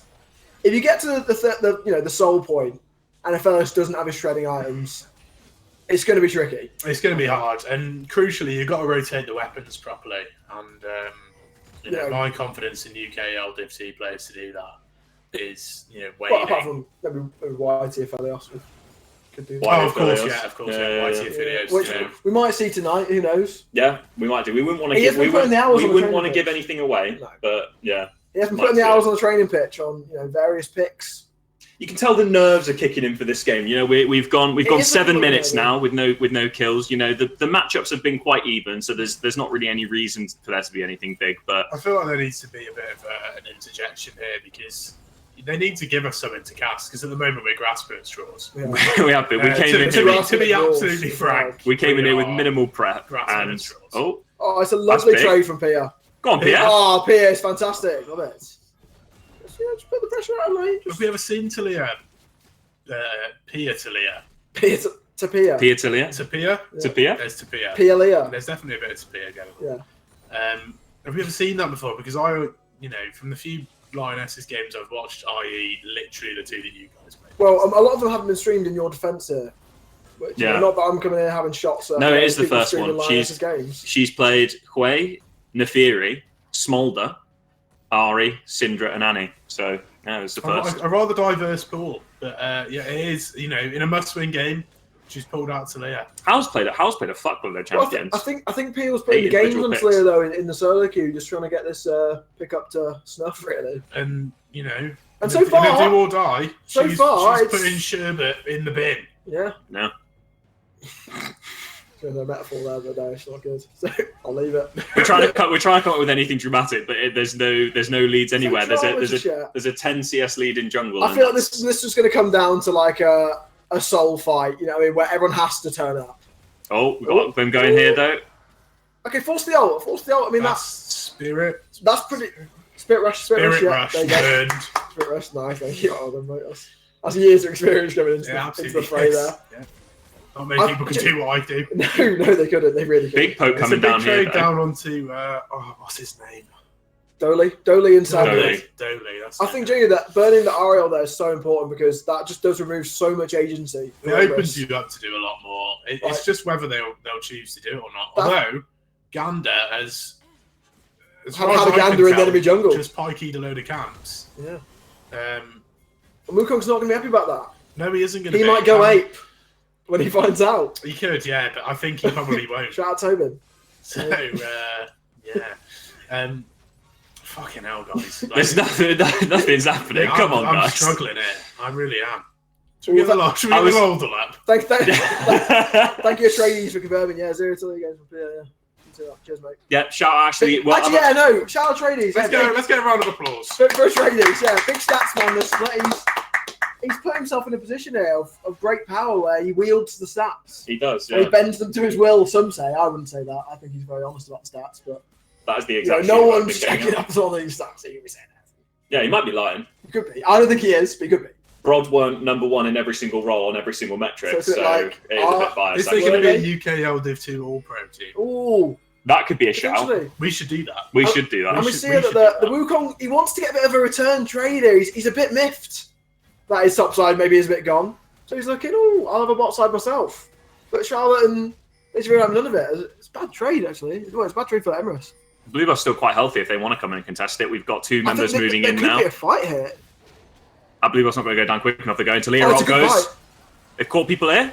if you get to the soul point, and a fellow doesn't have his shredding items, it's going to be tricky. It's going to be hard, and crucially, you've got to rotate the weapons properly. And you know, my confidence in UKEL Div 2 players to do that is, you know, waning. Well, apart from maybe YT if Elios could do that. Oh, of course, yeah, YT videos. Which we might see tonight. Who knows? Yeah, we might do. We wouldn't want to give. We wouldn't want to give anything away, but yeah. He has been putting the hours on the training pitch on various picks. You can tell the nerves are kicking in for this game. You know, we've gone 7 minutes now with no kills. You know, the matchups have been quite even, so there's not really any reason for there to be anything big. But I feel like there needs to be a bit of an interjection here because they need to give us something to cast, because at the moment we're grasping at straws. Yeah. we have been. We came in to be absolutely frank. We came in here with minimal prep. And oh, it's a lovely trade from Pia. Go on, Pia. Oh, Pia is fantastic. Love it. Just put the pressure out of lane. Have we ever seen Talia? Pia Talia. Pia to Pia. Pia Talia. To Pia? To Pia? There's to Pia. Pia Leah. There's definitely a bit of Pia going on. Yeah. Have we ever seen that before? Because from the few Lionesses games I've watched, i.e. literally the two that you guys played. Well, a lot of them haven't been streamed in your defence here. Which, not that I'm coming in having shots. No, it is the first one. Games. She's played Hui, Nefiri, Smolder, Ari, Syndra, and Annie. So, yeah, it was the first. A rather diverse pool. But, it is, in a must-win game, she's pulled out Talia. How's played a fuck with their champions. Well, I think Pia was putting the games on Talia, though, in the solo queue, just trying to get this pick up to snuff, really. And, and so far, in a do or die, she's putting Sherbet in the bin. Yeah. No. No metaphor there, but no, it's not good. So I'll leave it. We're trying to come up with anything dramatic, but there's no leads anywhere. There's a 10 CS lead in jungle. I feel like this is going to come down to like a soul fight, where everyone has to turn up. Oh, we got them going here though. Okay, force the ult. I mean, that's Spirit. That's pretty. Spirit Rush. Spirit Rush. Spirit Rush. Nice. Thank you. That's years of experience coming into the fray there. Yeah. Not many people can do what I do. No, they couldn't. They really couldn't. Big poke coming down here. It's a big trade down onto, what's his name? Dolly and Sandy. Dolly, that's I think, Junior, that burning the Ariel there is so important because that just does remove so much agency. It opens you up to do a lot more. It's just whether they'll choose to do it or not. Although, Gander has had a Gander in the enemy jungle. Just pikeyed a load of camps. Yeah. Wukong's not going to be happy about that. No, he isn't going to be. He might go ape when he finds out. He could, yeah, but I think he probably won't. Shout out Tobin. So, yeah. Fucking hell, guys. Like, there's nothing's happening. Come on, guys. I'm struggling here. I really am. Should we get the older lap? Thank you, Atreides, for confirming. Yeah, 0-2 again from Pierre. Yeah. Cheers, mate. Yeah, shout out Ashley. Shout out Atreides. Let's get a round of applause. For Atreides, yeah. Big stats, man. He's put himself in a position here of great power where he wields the stats. He does, yeah. He bends them to his will, some say. I wouldn't say that. I think he's very honest about the stats, but that is the exact. No one's checking up on these stats. He was saying that. Yeah, he might be lying. He could be. I don't think he is, but he could be. Brod weren't number one in every single role on every single metric, so it is a bit biased. Is there going to be a UKEL Div 2 All-Pro team? Ooh. That could be a shout. We should do that. We should do that. And we see that the Wukong, he wants to get a bit of a return trade here. He's a bit miffed that his top side maybe is a bit gone. So he's looking, I'll have a bot side myself. But Charlotte and Israel have none of it. It's a bad trade, actually. It's a bad trade for Emrys. Blue buff's still quite healthy if they want to come in and contest it. We've got 2 members moving in now. There could be a fight here. Blue buff's not going to go down quick enough. They're going. Talia Rock goes. They've caught people here.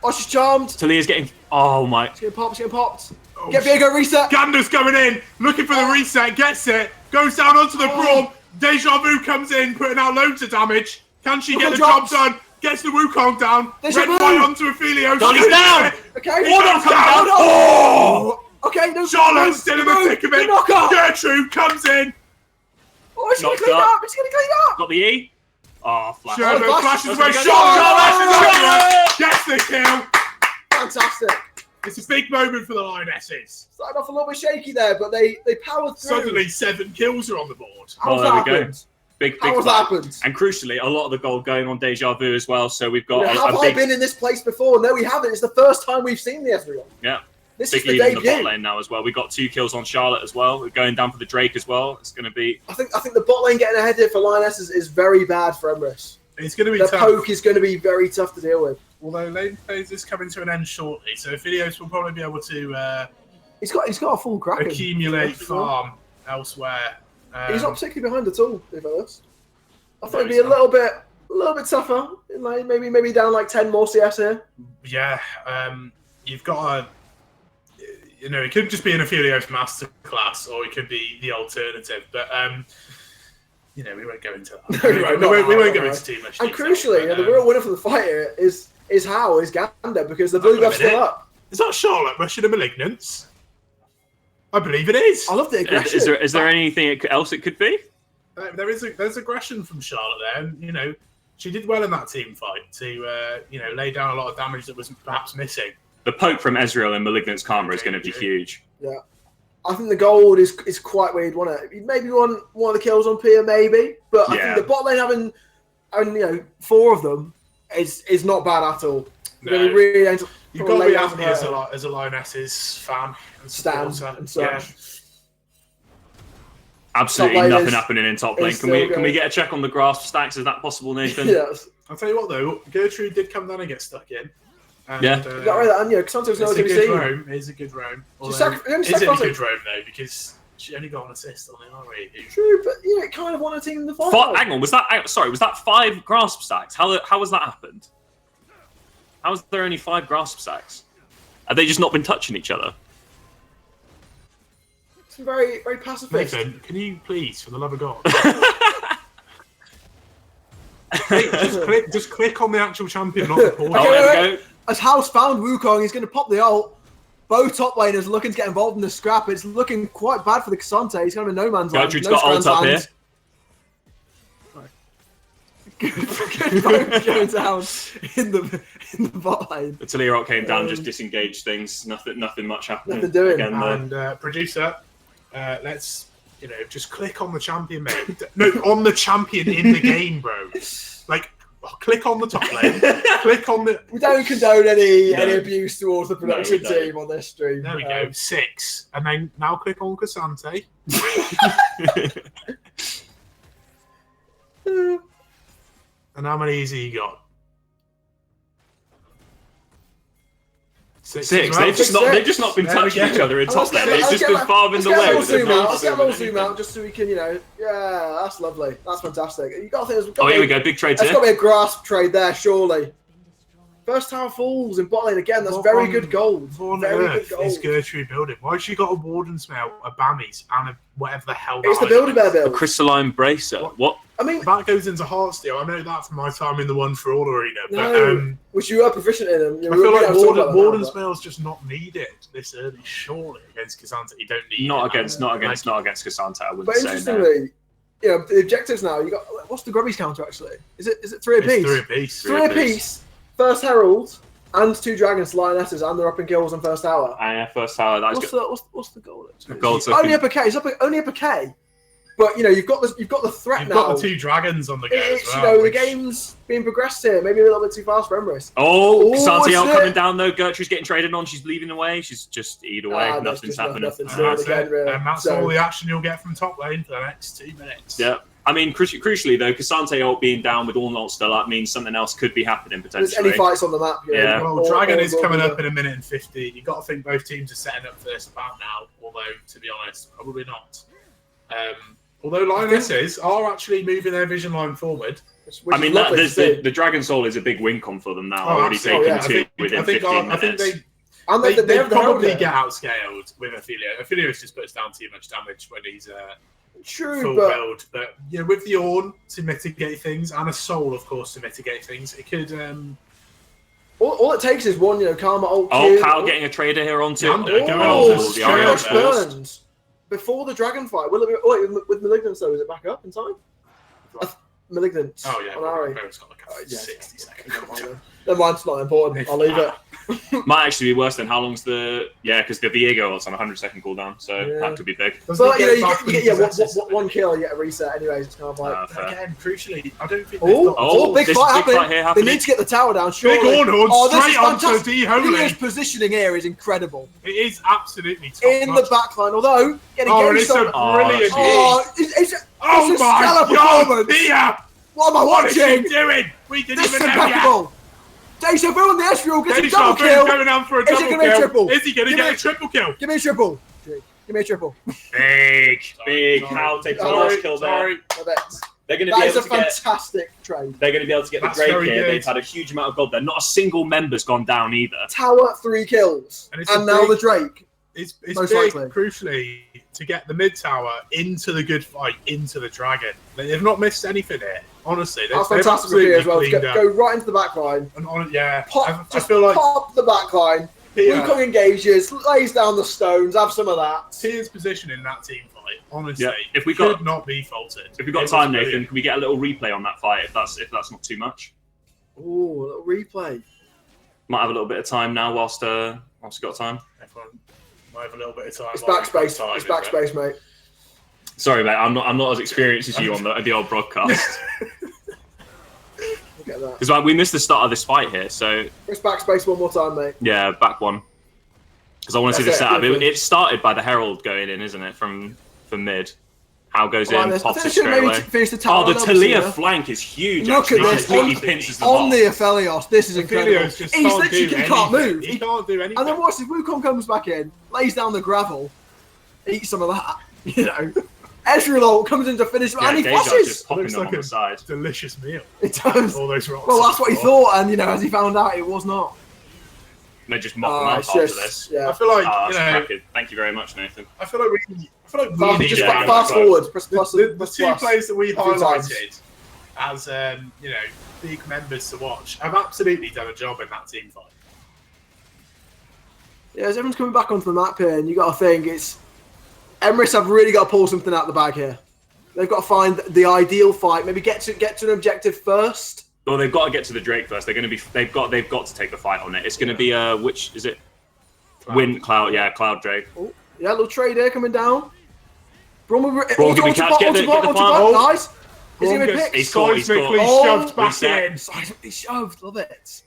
Oh, she's charmed. Talia's getting... Oh, my... She's getting popped, she's getting popped. Oh, get Viego, reset. Gander's coming in, looking for the reset, gets it, goes down onto the brawl. Deja Vu comes in, putting out loads of damage. Can she get the job done? Gets the Wukong down. Red White onto Ophelio. He's down. Okay. Wardon's down. Oh! Okay, no. Charlotte's still in the thick of it. Gertrude comes in. Oh, she's going to clean up. She's going to clean up. Got the E. Oh, flash. Sherman flashes away. Charlotte gets the kill. Fantastic. It's a big moment for the Lionesses. Started off a little bit shaky there, but they powered through. Suddenly 7 kills are on the board. How's that happened? Big How's that happened? And crucially, a lot of the gold going on Deja Vu as well. So we've got have I been in this place before? No, we haven't. It's the first time we've seen the everyone. Yeah. This big is the lead in debut. the bot lane now as well. We've got 2 kills on Charlotte as well. We're going down for the Drake as well. It's going to be... I think the bot lane getting ahead here for Lionesses is very bad for Emrys. It's going to be the tough. poke is going to be very tough to deal with. Although lane phase is coming to an end shortly, so Videos will probably be able to he's got a full Kraken. Accumulate farm elsewhere. He's not particularly behind at all, if honest. I thought it'd be a little bit tougher. In lane. Maybe down like 10 more CS here. Yeah, you've got a, it could just be an Aphelios masterclass, or it could be the alternative. But we won't go into that. we won't go into too much. And detail, crucially, the real winner for the fight here is Gander, because the blue buff's still up. Is that Charlotte rushing a Malignance? I believe it is. I love the aggression. Is there anything else it could be? There's aggression from Charlotte there, and she did well in that team fight to lay down a lot of damage that was perhaps missing. The poke from Ezreal and Malignant's Karma is going to be huge. Yeah. I think the gold is quite where you'd want it. Maybe one of the kills on Pia, maybe. But I think the bot lane having 4 of them is not bad at all. No. Really You've got to be happy as a Lionesses fan and stand and such. Yeah. Absolutely nothing happening in top lane. Can we get a check on the grasp stacks? Is that possible, Nathan? Yes. I'll tell you what though, Gertrude did come down and get stuck in. And, yeah. You got rid of that, and Casanto's nowhere to be seen. It's a good roam. Is it a good roam though? Because she only got an assist on the RE. True, but it kind of won a team in the final. Hang on, was that 5 grasp stacks? How has that happened? How is there only 5 grasp stacks? Have they just not been touching each other? It's very, very pacifist. Nathan, can you please, for the love of God, just click on the actual champion, not the portal. There we go. As House found Wukong, he's going to pop the ult. Both top laners are looking to get involved in the scrap. It's looking quite bad for the Cassante. He's kind of a no man's land. Gertrude's got ult up here. Good going down in the bot lane. The Talia Rock came down, just disengaged things. Nothing much happening. Nothing doing. And producer, let's just click on the champion, mate. No, on the champion in the game, bro. Like, click on the top lane. Click on the. We don't condone any abuse towards the production team on this stream. There we go. 6, and then now click on Cassante. And how many has he got? 6. They've just not been touching each other in top lane. They've just been farming the way. Let's get a little zoom out just so we can, yeah, that's lovely. That's fantastic. You got to think. Here we go. Big trade here. There's got to be a grasp trade there, surely. First tower falls in bot lane again. That's very good gold. Very good gold. Is Gertrude building? Why has she got a Warden Smell, a Bammies, and a whatever the hell? It's the Build-A-Bear build. A crystalline bracer. What? I mean, that goes into Heartsteel. I know that from my time in the One for All arena. No, which you are proficient in. I feel like Warden Smell's just not needed this early. Surely against Cassante, you don't need. Not against Cassante. I wouldn't but say. But interestingly, the objectives now. You got what's the Grubby's counter actually? Is it 3 apiece? 3 apiece. 3 apiece. First Herald and 2 Dragons, Lionesses, and they're up in kills on first tower. Yeah, first tower. That's what's the goal? The goal's only up a K. It's only up a K. But you've got the threat you've now. You've got the 2 dragons on the go as well. The game's being progressed here. Maybe a little bit too fast for Emrys. Cassante coming down though. Gertrude's getting traded on. She's leaving away. She's just either way. Nothing's happening. And that's all the action you'll get from top lane for the next 2 minutes. Yeah. I mean, crucially though, Cassante ult being down with all ult still up means something else could be happening potentially. There's any fights on the map. Yeah. Well, Dragon is coming up in a minute and 15. You've got to think both teams are setting up for this about now. Although, to be honest, probably not. Although Lionesses are actually moving their vision line forward. I mean, the Dragon Soul is a big win con for them now. Already taken 2 within 15 minutes. I think they probably get outscaled with Ophelio. Ophelio's just puts down too much damage when he's full build. But with the Ornn to mitigate things and a Soul, of course, to mitigate things, it could. All it takes is one, Karma ult. Kyle getting a trader here onto. The burns before the Dragon fight. Will it be, with Malignance though? Is it back up in time? Malignance. Oh yeah. On Ari. It's got like 60 seconds. Never mind, it's not important. I'll leave it. Might actually be worse than how long's the because the Viego is on 100-second cooldown, so that could be big. But you get one kill, you get a reset anyways. It's kind of like again, crucially, I don't think. Big fight happening. They need to get the tower down. Surely. Big Ornn straight onto D-Holy. His positioning here is incredible. It is absolutely top in the backline, although getting it's a brilliant. Oh my God! Here. What am I watching? What is he doing? We didn't even know yet. Deja Vu on the Ezreal gets a double kill. Going down for a double kill. Is it going to be a triple? Is he going to get a triple kill? Give me a triple. Give me a triple. Big. How takes the last kill there. They're going to be able to get fantastic trade. They're going to be able to get the Drake here. They've had a huge amount of gold there. Not a single member's gone down either. Tower 3 kills, and now the Drake. It's big, crucially, to get the mid tower into the good fight, into the Dragon. They've not missed anything here. Honestly, that's fantastic here as well. Go right into the back line. I feel like pop the back line. Wukong engages, lays down the stones, have some of that. Tier's position in that team fight, honestly, if we could not be faulted. If we've got time, Nathan, can we get a little replay on that fight if that's not too much? Ooh, a little replay. Might have a little bit of time now whilst we've got time. Everyone might have a little bit of time. It's backspace. It's backspace, mate. Sorry, mate. I'm not as experienced as you on the old broadcast. Look at that. Because we missed the start of this fight here, so. It's backspace one more time, mate. Yeah, back one. Because I want to see the setup. It started by the Herald going in, isn't it? From mid. How goes in, pops it straight away. The Talia flank is huge. Look at this. On the Aphelios, this is incredible. He's literally can't move. He can't do anything. And then watch this. Wukong comes back in, lays down the gravel, eats some of that. Ezreal comes in to finish, and he flashes. It looks like a delicious meal. It does. All those rocks. Well, that's what he thought, and as he found out, it was not. They just mock them up after this. Yeah. I feel like thank you very much, Nathan. I feel like we need just fast forward. The two players that we highlighted as big members to watch have absolutely done a job in that team fight. Yeah, as everyone's coming back onto the map here, and you got to think Emrys have really got to pull something out of the bag here. They've got to find the ideal fight. Maybe get to an objective first. Well, they've got to get to the Drake first. They've got to take the fight on it. It's going to be which is it? Cloud. Yeah, Cloud Drake. Oh, yeah, little trade here coming down. Braun can catch. Get the farm. Nice. Is he going to pick? He's shoved back in. He's shoved. Love it.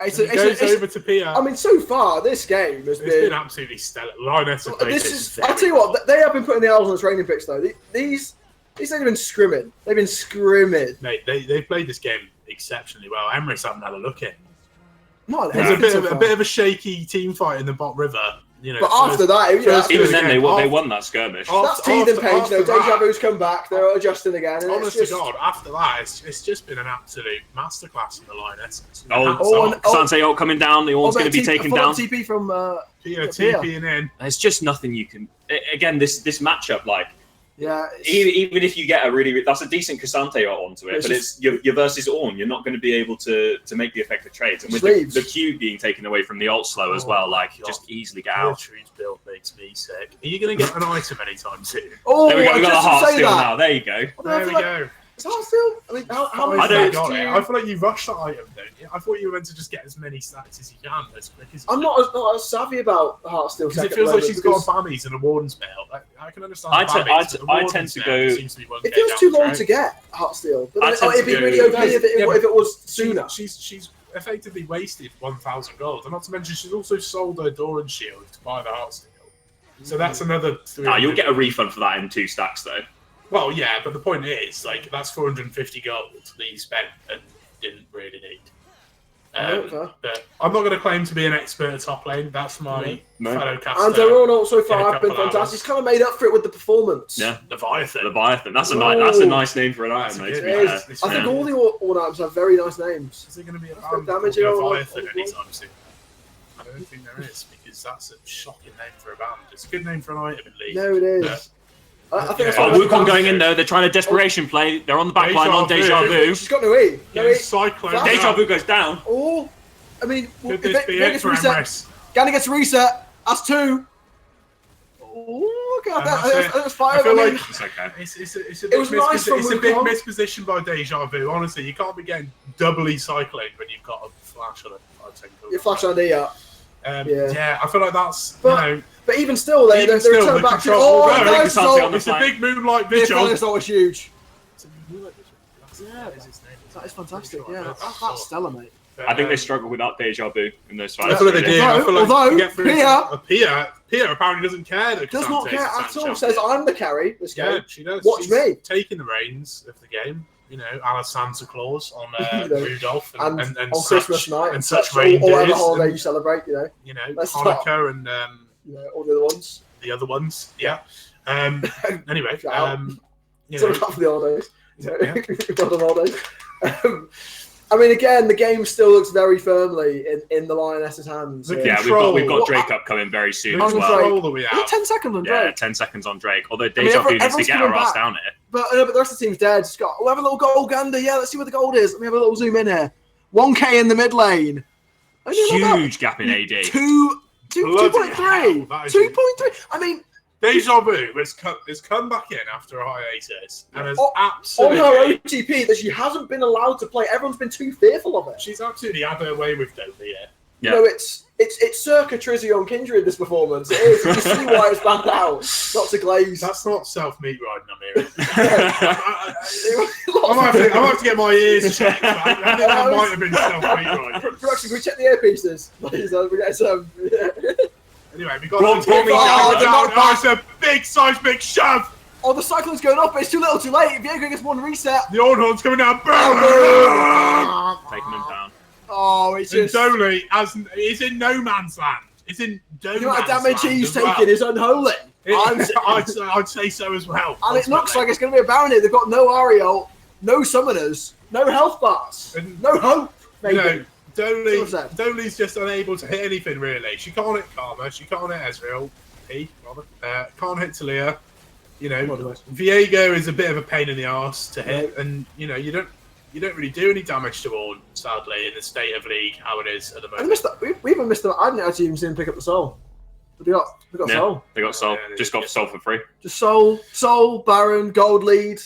It goes over to Pia. I mean, so far this game has been absolutely stellar. Lionesses. I'll tell you what, they have been putting the L's on the training picks though. These have been scrimming. They've been scrimming. Mate, they've played this game exceptionally well. Emrys haven't had a look in. No, there's a bit of a shaky team fight in the bot river. But after that, even then they won that skirmish. That's teething pains. Deja Vu's come back. They're adjusting again. Honest to God, after that, it's just been an absolute masterclass in the Lionesses. Cassante coming down. The Ornn's going to be taken down. TP from Pia TPing in. There's just nothing you can. Again, this matchup, yeah. Even if you get that's a decent Cassante onto it, but it's you're versus Ornn. You're not going to be able to make the effective trades, and with the Q being taken away from the ult slow as well, just easily get out. Trees build makes me sick. Are you going to get an item anytime soon? Oh, there we go. We got a heart steal now. There you go. There we go. Is that still? I mean, how I don't got it. I feel like you rushed that item, don't you? I thought you were meant to just get as many stacks as you can as quick as I'm not as savvy about Heartsteel. Because it feels like she's got Bammies and a Warden's belt. I can understand. I tend to go. It feels too long to get Heartsteel. But it'd be really okay if it was sooner. She's effectively wasted 1,000 gold, and not to mention she's also sold her Doran shield to buy the Heartsteel. So that's another. You'll get a refund for that in 2 stacks though. Well, yeah, but the point is, like, that's 450 gold that you spent and didn't really need. But I'm not going to claim to be an expert at top lane. That's my fellow caster. And everyone also far have been fantastic. He's kind of made up for it with the performance. Yeah, Leviathan. That's a nice name for an item, mate. I think all the all items have very nice names. Is there going to be a damage Leviathan anytime soon? I don't think there is, because that's a shocking name for a band. It's a good name for an item in League. No, it is. I think Wukong going in though. They're trying to desperation play. They're on the back line on Deja Vu. She's got no E. Cyclone. Deja Vu goes down. Oh, I mean, could this be it for Emrys? Gana gets a reset. That's 2. Oh, look at that. That's 5. I feel like it's okay. It's a big misposition by Deja Vu. Honestly, you can't be getting doubly cycling when you've got a flash on it. Your flash on D up. Yeah, I feel like that's But even still, they're trying back to. It's a big Moonlight Vigil. It's always huge. That is fantastic. Yeah, that's stellar, mate. I think they struggle without Deja Vu in those fights. I feel like they do. Although Pia apparently doesn't care. Does not care at all. Says I'm the carry. This game. Yeah, she does. Watch me. Taking the reins of the game. You know, a la Santa Claus on Rudolph and on Christmas night and such reindeers. Or whatever holiday you celebrate, You know, Hanukkah and all the other ones. The other ones, yeah. Anyway, sort of for the holidays. Well holidays. I mean, again, the game still looks very firmly in the Lionesses' hands. Yeah, we've got Drake up coming very soon as well. That we have. 10 seconds on Drake. Yeah, 10 seconds on Drake. Although Deja Vu needs to get her ass down here. But the rest of the team's dead. Just got, we'll have a little gold gander. Yeah, let's see where the gold is. Let me have a little zoom in here. 1k in the mid lane. Huge gap in AD. 2.3. 2.3. I mean, Deja Vu has come back in after a hiatus and has absolutely on her OTP that she hasn't been allowed to play. Everyone's been too fearful of it. She's absolutely had her way with Dota, yeah. You know, it's circa Trizzy on Kindred, this performance. It is. You see why it's banned out. Lots of glaze. That's not self-meat riding, I'm hearing. I might have to get my ears checked. I think that might have been self-meat riding. Production, can we check the earpieces? Please, we get some. Anyway, we got it's a big seismic shove. Oh, the cyclone's going up, but it's too little too late. Viego gets one reset. The old horn's coming down. Taking him down. Oh, it's just... And Dolly is in no man's land. It's in no man's land. The damage he's taking is unholy. I'd say so as well. And it looks like it's going to be a Baron here. They've got no Ariel, no summoners, no health bars, no hope. Maybe. Dolly's just unable to hit anything, really. She can't hit Karma. She can't hit Ezreal. Can't hit Talia. You know, Viego is a bit of a pain in the arse to hit, and you know you don't really do any damage to Ornn, sadly, in the state of League how it is at the moment. We even missed them. I didn't actually even see him pick up the soul. But they got soul. They got soul. Just got soul for free. Just soul, Baron, gold lead.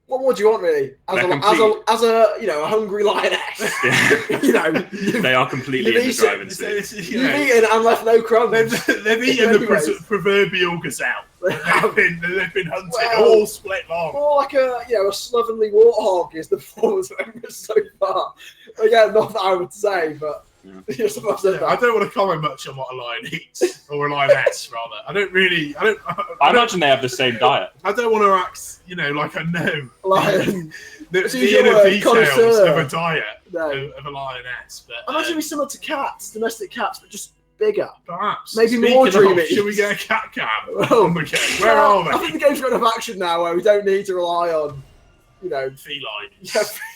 What more do you want, really? As a hungry lioness. They are completely in the driving seat. You've eaten and left no crumbs. They've eaten the proverbial gazelle. They've been hunted all split long. More like a slovenly warthog is the performance of Emrys so far. Again, not that I would say, but you're supposed to. I don't want to comment much on what a lion eats or a lioness, rather. I imagine they have the same diet. I don't want to act, like I know lion. the inner details of a diet of a lioness. But I imagine it'd be similar to cats, domestic cats, but just bigger. Perhaps. Maybe more dreamy. Should we get a cat cam? Where are they? I think the game's got enough action now where we don't need to rely on, felines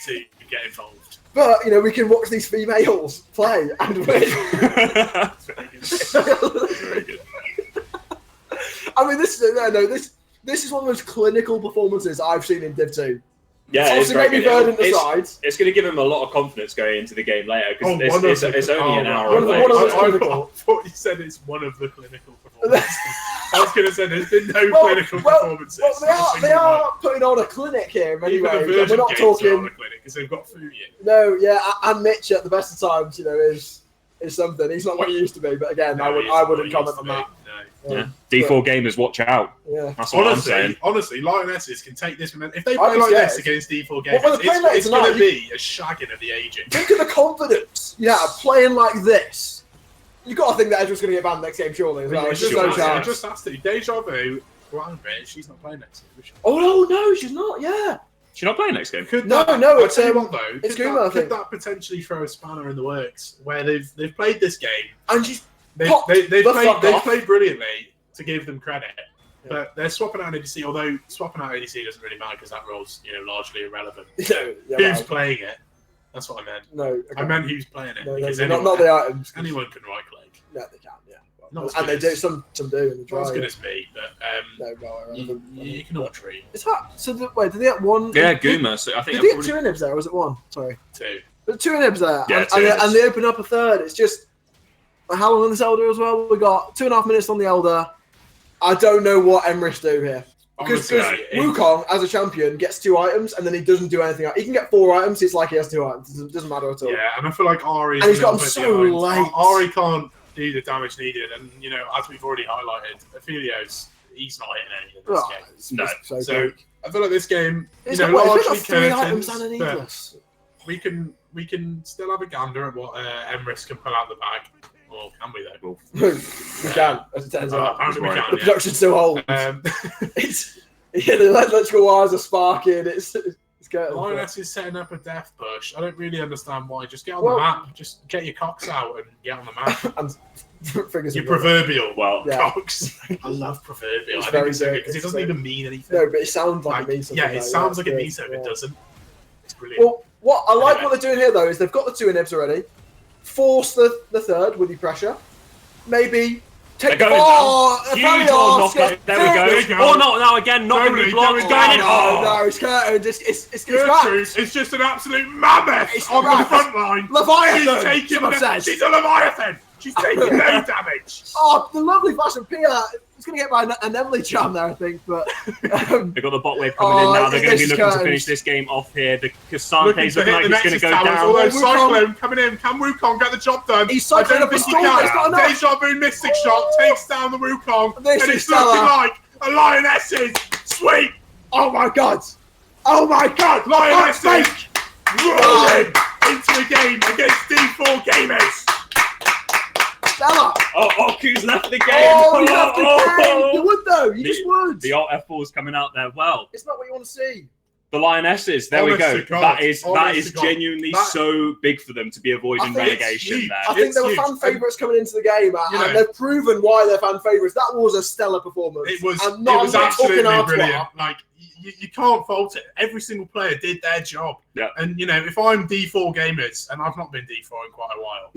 to get involved. But we can watch these females play and win. Very good. I mean, this is one of those clinical performances I've seen in Div 2. Yeah, it's maybe verdant the sides. It's going to give him a lot of confidence going into the game later because it's only an hour away. I thought you said it's one of the clinical performances. I was going to say there's been no clinical performances. Well, they are putting on a clinic here anyway. We're not talking because they've got Fuyi. No, yeah, and Mitch at the best of times, is something. He's not what he used to be, but again, I wouldn't comment on that. Yeah. D4 gamers, watch out. Yeah. That's what I'm saying. Honestly, Lionesses can take this. If they play like this against D4 gamers, it's going to be a shagging of the aging. Think of the confidence. Yeah, playing like this. You've got to think that Ezra's going to get banned next game, surely. As well. It just has to. Deja Vu Well, she's not playing next year. Oh no, she's not. Yeah. She's not playing next game. It's Guma. Could that potentially throw a spanner in the works where they've played this game and she's they've played brilliantly, to give them credit, but they're swapping out ADC. Although swapping out ADC doesn't really matter because that role's largely irrelevant. Who's playing it? That's what I meant. No, okay. I meant who's playing it. No, because not the items. Anyone can right click. Yeah, they can. Yeah. And they do some do in the not as good drive. as me, but you can all treat. Is that so? Wait, did they get one? Yeah, Guma. So I think did they get 2 inhibs there, or was it 1? Sorry, 2. But 2 inhibs there, Yeah, and they open up a third. It's just how long on this Elder as well? We got 2.5 minutes on the Elder. I don't know what Emrys do here. Because Wukong, as a champion, gets 2 items and then he doesn't do anything else. He can get 4 items, it's like he has 2 items. It doesn't matter at all. Yeah, and I feel like Ari is and he's got them so late. Ari can't do the damage needed, and as we've already highlighted, Aphelios, he's not hitting any of this game. No. So I feel like this game, largely curtains, but we can still have a gander at what Emrys can pull out the bag. Or can we though? We can, as it turns out. Apparently we can. The production's so old. The electrical wires are sparking. It's good. Lioness is setting up a death push. I don't really understand why. Just get on the map. Just get your cocks out and get on the map. Your proverbial cocks. I love proverbial. I think it's so good because it doesn't even mean anything. No, but it sounds like it means something. Yeah, it sounds like it means something. It doesn't. It's brilliant. Well, what I like what they're doing here though is they've got the 2 inhibs already. Force the third with the pressure. Maybe take there we go. Oh no! Now again, not going to be blocked. No, it's curtained. It's just an absolute mammoth on the front line. Leviathan. She's a Leviathan. She's taking no damage. Oh, the lovely fashion Pia. It's going to get by an Emily charm there, I think. But they've got the bot wave coming in now. They're going to be looking to finish this game off here. The Cassante's looking like it's going to go down. Although Cyclone coming in, can Wukong get the job done? He's cycling up a storm. Deja Vu Mystic Shot takes down the Wukong, and it's looking like a Lionesses sweep. Oh my god! Lionesses rolling into a game against D4 Gamers. Stella! Oku's left the game! Oh, he left the game! You would though, you just would! The alt F4 is coming out there well. It's not what you want to see. The Lionesses, there we go. That is genuinely so big for them to be avoiding relegation there. I think they were fan favourites coming into the game, and they've proven why they're fan favourites. That was a stellar performance. It was absolutely brilliant. Like, you can't fault it. Every single player did their job. Yeah. And, if I'm D4 Gamers, and I've not been D4 in quite a while,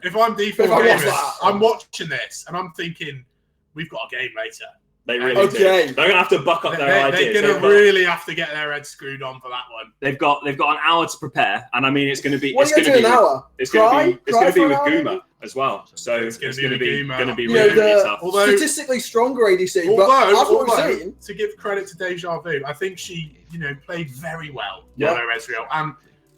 if I'm D4 Gamers, I'm watching this, and I'm thinking, we've got a game later. They really do. They're going to have to buck up their ideas. They're going to really have to get their heads screwed on for that one. They've got an hour to prepare, and I mean it's going to be. What are you going to do an hour? It's going to be with Guma as well. So it's going to be really tough. Although statistically stronger ADC, although to give credit to Deja Vu, I think she played very well. Yeah. Ezreal, and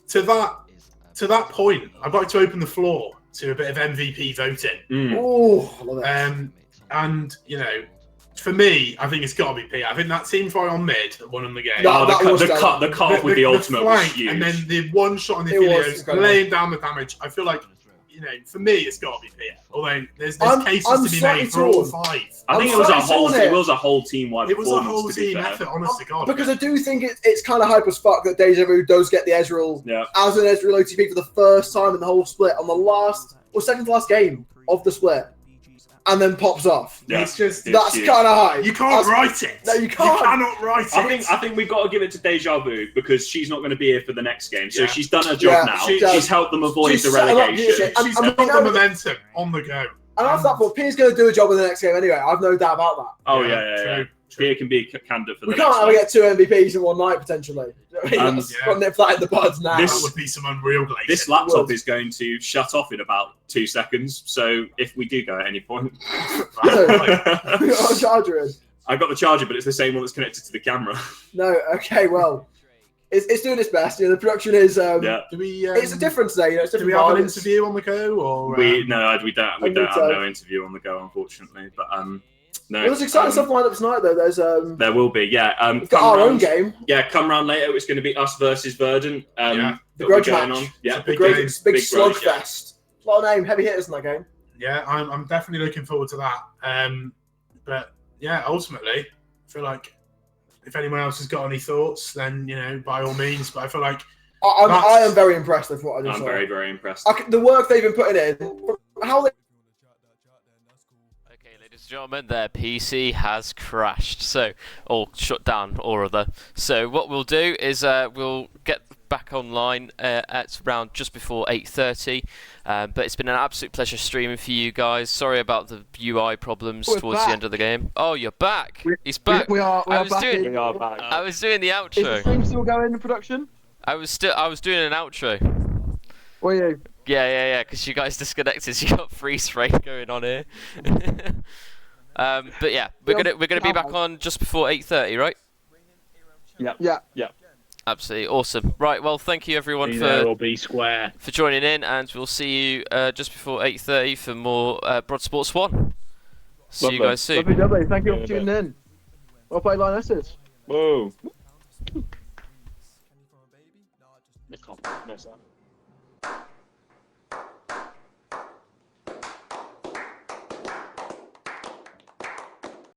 to that point, I'd like to open the floor to a bit of MVP voting. Oh, I love it. And for me, I think it's got to be Pia. I think that team fight on mid that won them the game. The cut off with the ultimate was huge. And then the one shot on the Aphelios, laying down the damage. I feel like, for me, it's got to be Pia. Although there's cases to be made for all 5. I think it was a whole team-wide performance. It was a whole team effort, honest to God. Because I do think it's kind of hype as fuck that Deja Vu does get the Ezreal as an Ezreal OTP for the first time in the whole split on the second to last game of the split. And then pops off. Yeah, that's kind of high. You can't write it. No, you can't. You cannot write it. I think we've got to give it to Deja Vu because she's not going to be here for the next game. So she's done her job now. She's helped them avoid the relegation. She's got the momentum on the go. And after that point, Pia's going to do a job in the next game anyway. I've no doubt about that. Oh, yeah. Pia can be a candidate for the next game. We can't have get 2 MVPs in one night, potentially. Got nip flat in the buds now. That would be some unreal glazing. This laptop is going to shut off in about 2 seconds. So if we do go at any point... We got a charger in. I got the charger, but it's the same one that's connected to the camera. No, okay, well... It's doing its best. The production is. It's a difference today. Do we have an interview on the go, or we don't. We don't have no interview on the go, unfortunately. But no. There's exciting stuff lined up tonight, though. There will be. Yeah. We've got our own game. Yeah, come round later. It's going to be us versus Verdant. The grudge match. On. Yeah, big slugfest. A lot of heavy hitters in that game. Yeah, I'm definitely looking forward to that. But yeah, ultimately, I feel like if anyone else has got any thoughts, then by all means. But I feel like I am very impressed with what I just I'm saw. very, very impressed. The work they've been putting in, how they. Okay, ladies and gentlemen, their PC has crashed, or shut down, or other. So what we'll do is we'll get back online at around just before 8:30. But it's been an absolute pleasure streaming for you guys. Sorry about the UI problems towards the end of the game. Oh, you're back. He's back. We are back. I was doing the outro. Is the stream still going in production? I was doing an outro. Were you? Yeah, because you guys disconnected, so you got freeze frame going on here. But yeah, we're gonna be back on just before 8:30, right? Yeah. Absolutely awesome. Right, well, thank you everyone for joining in, and we'll see you just before 8:30 for more Broad Sports 1. See you guys soon. Lovely. Thank you for tuning in. Well played, Lionesses. Whoa. Mess up.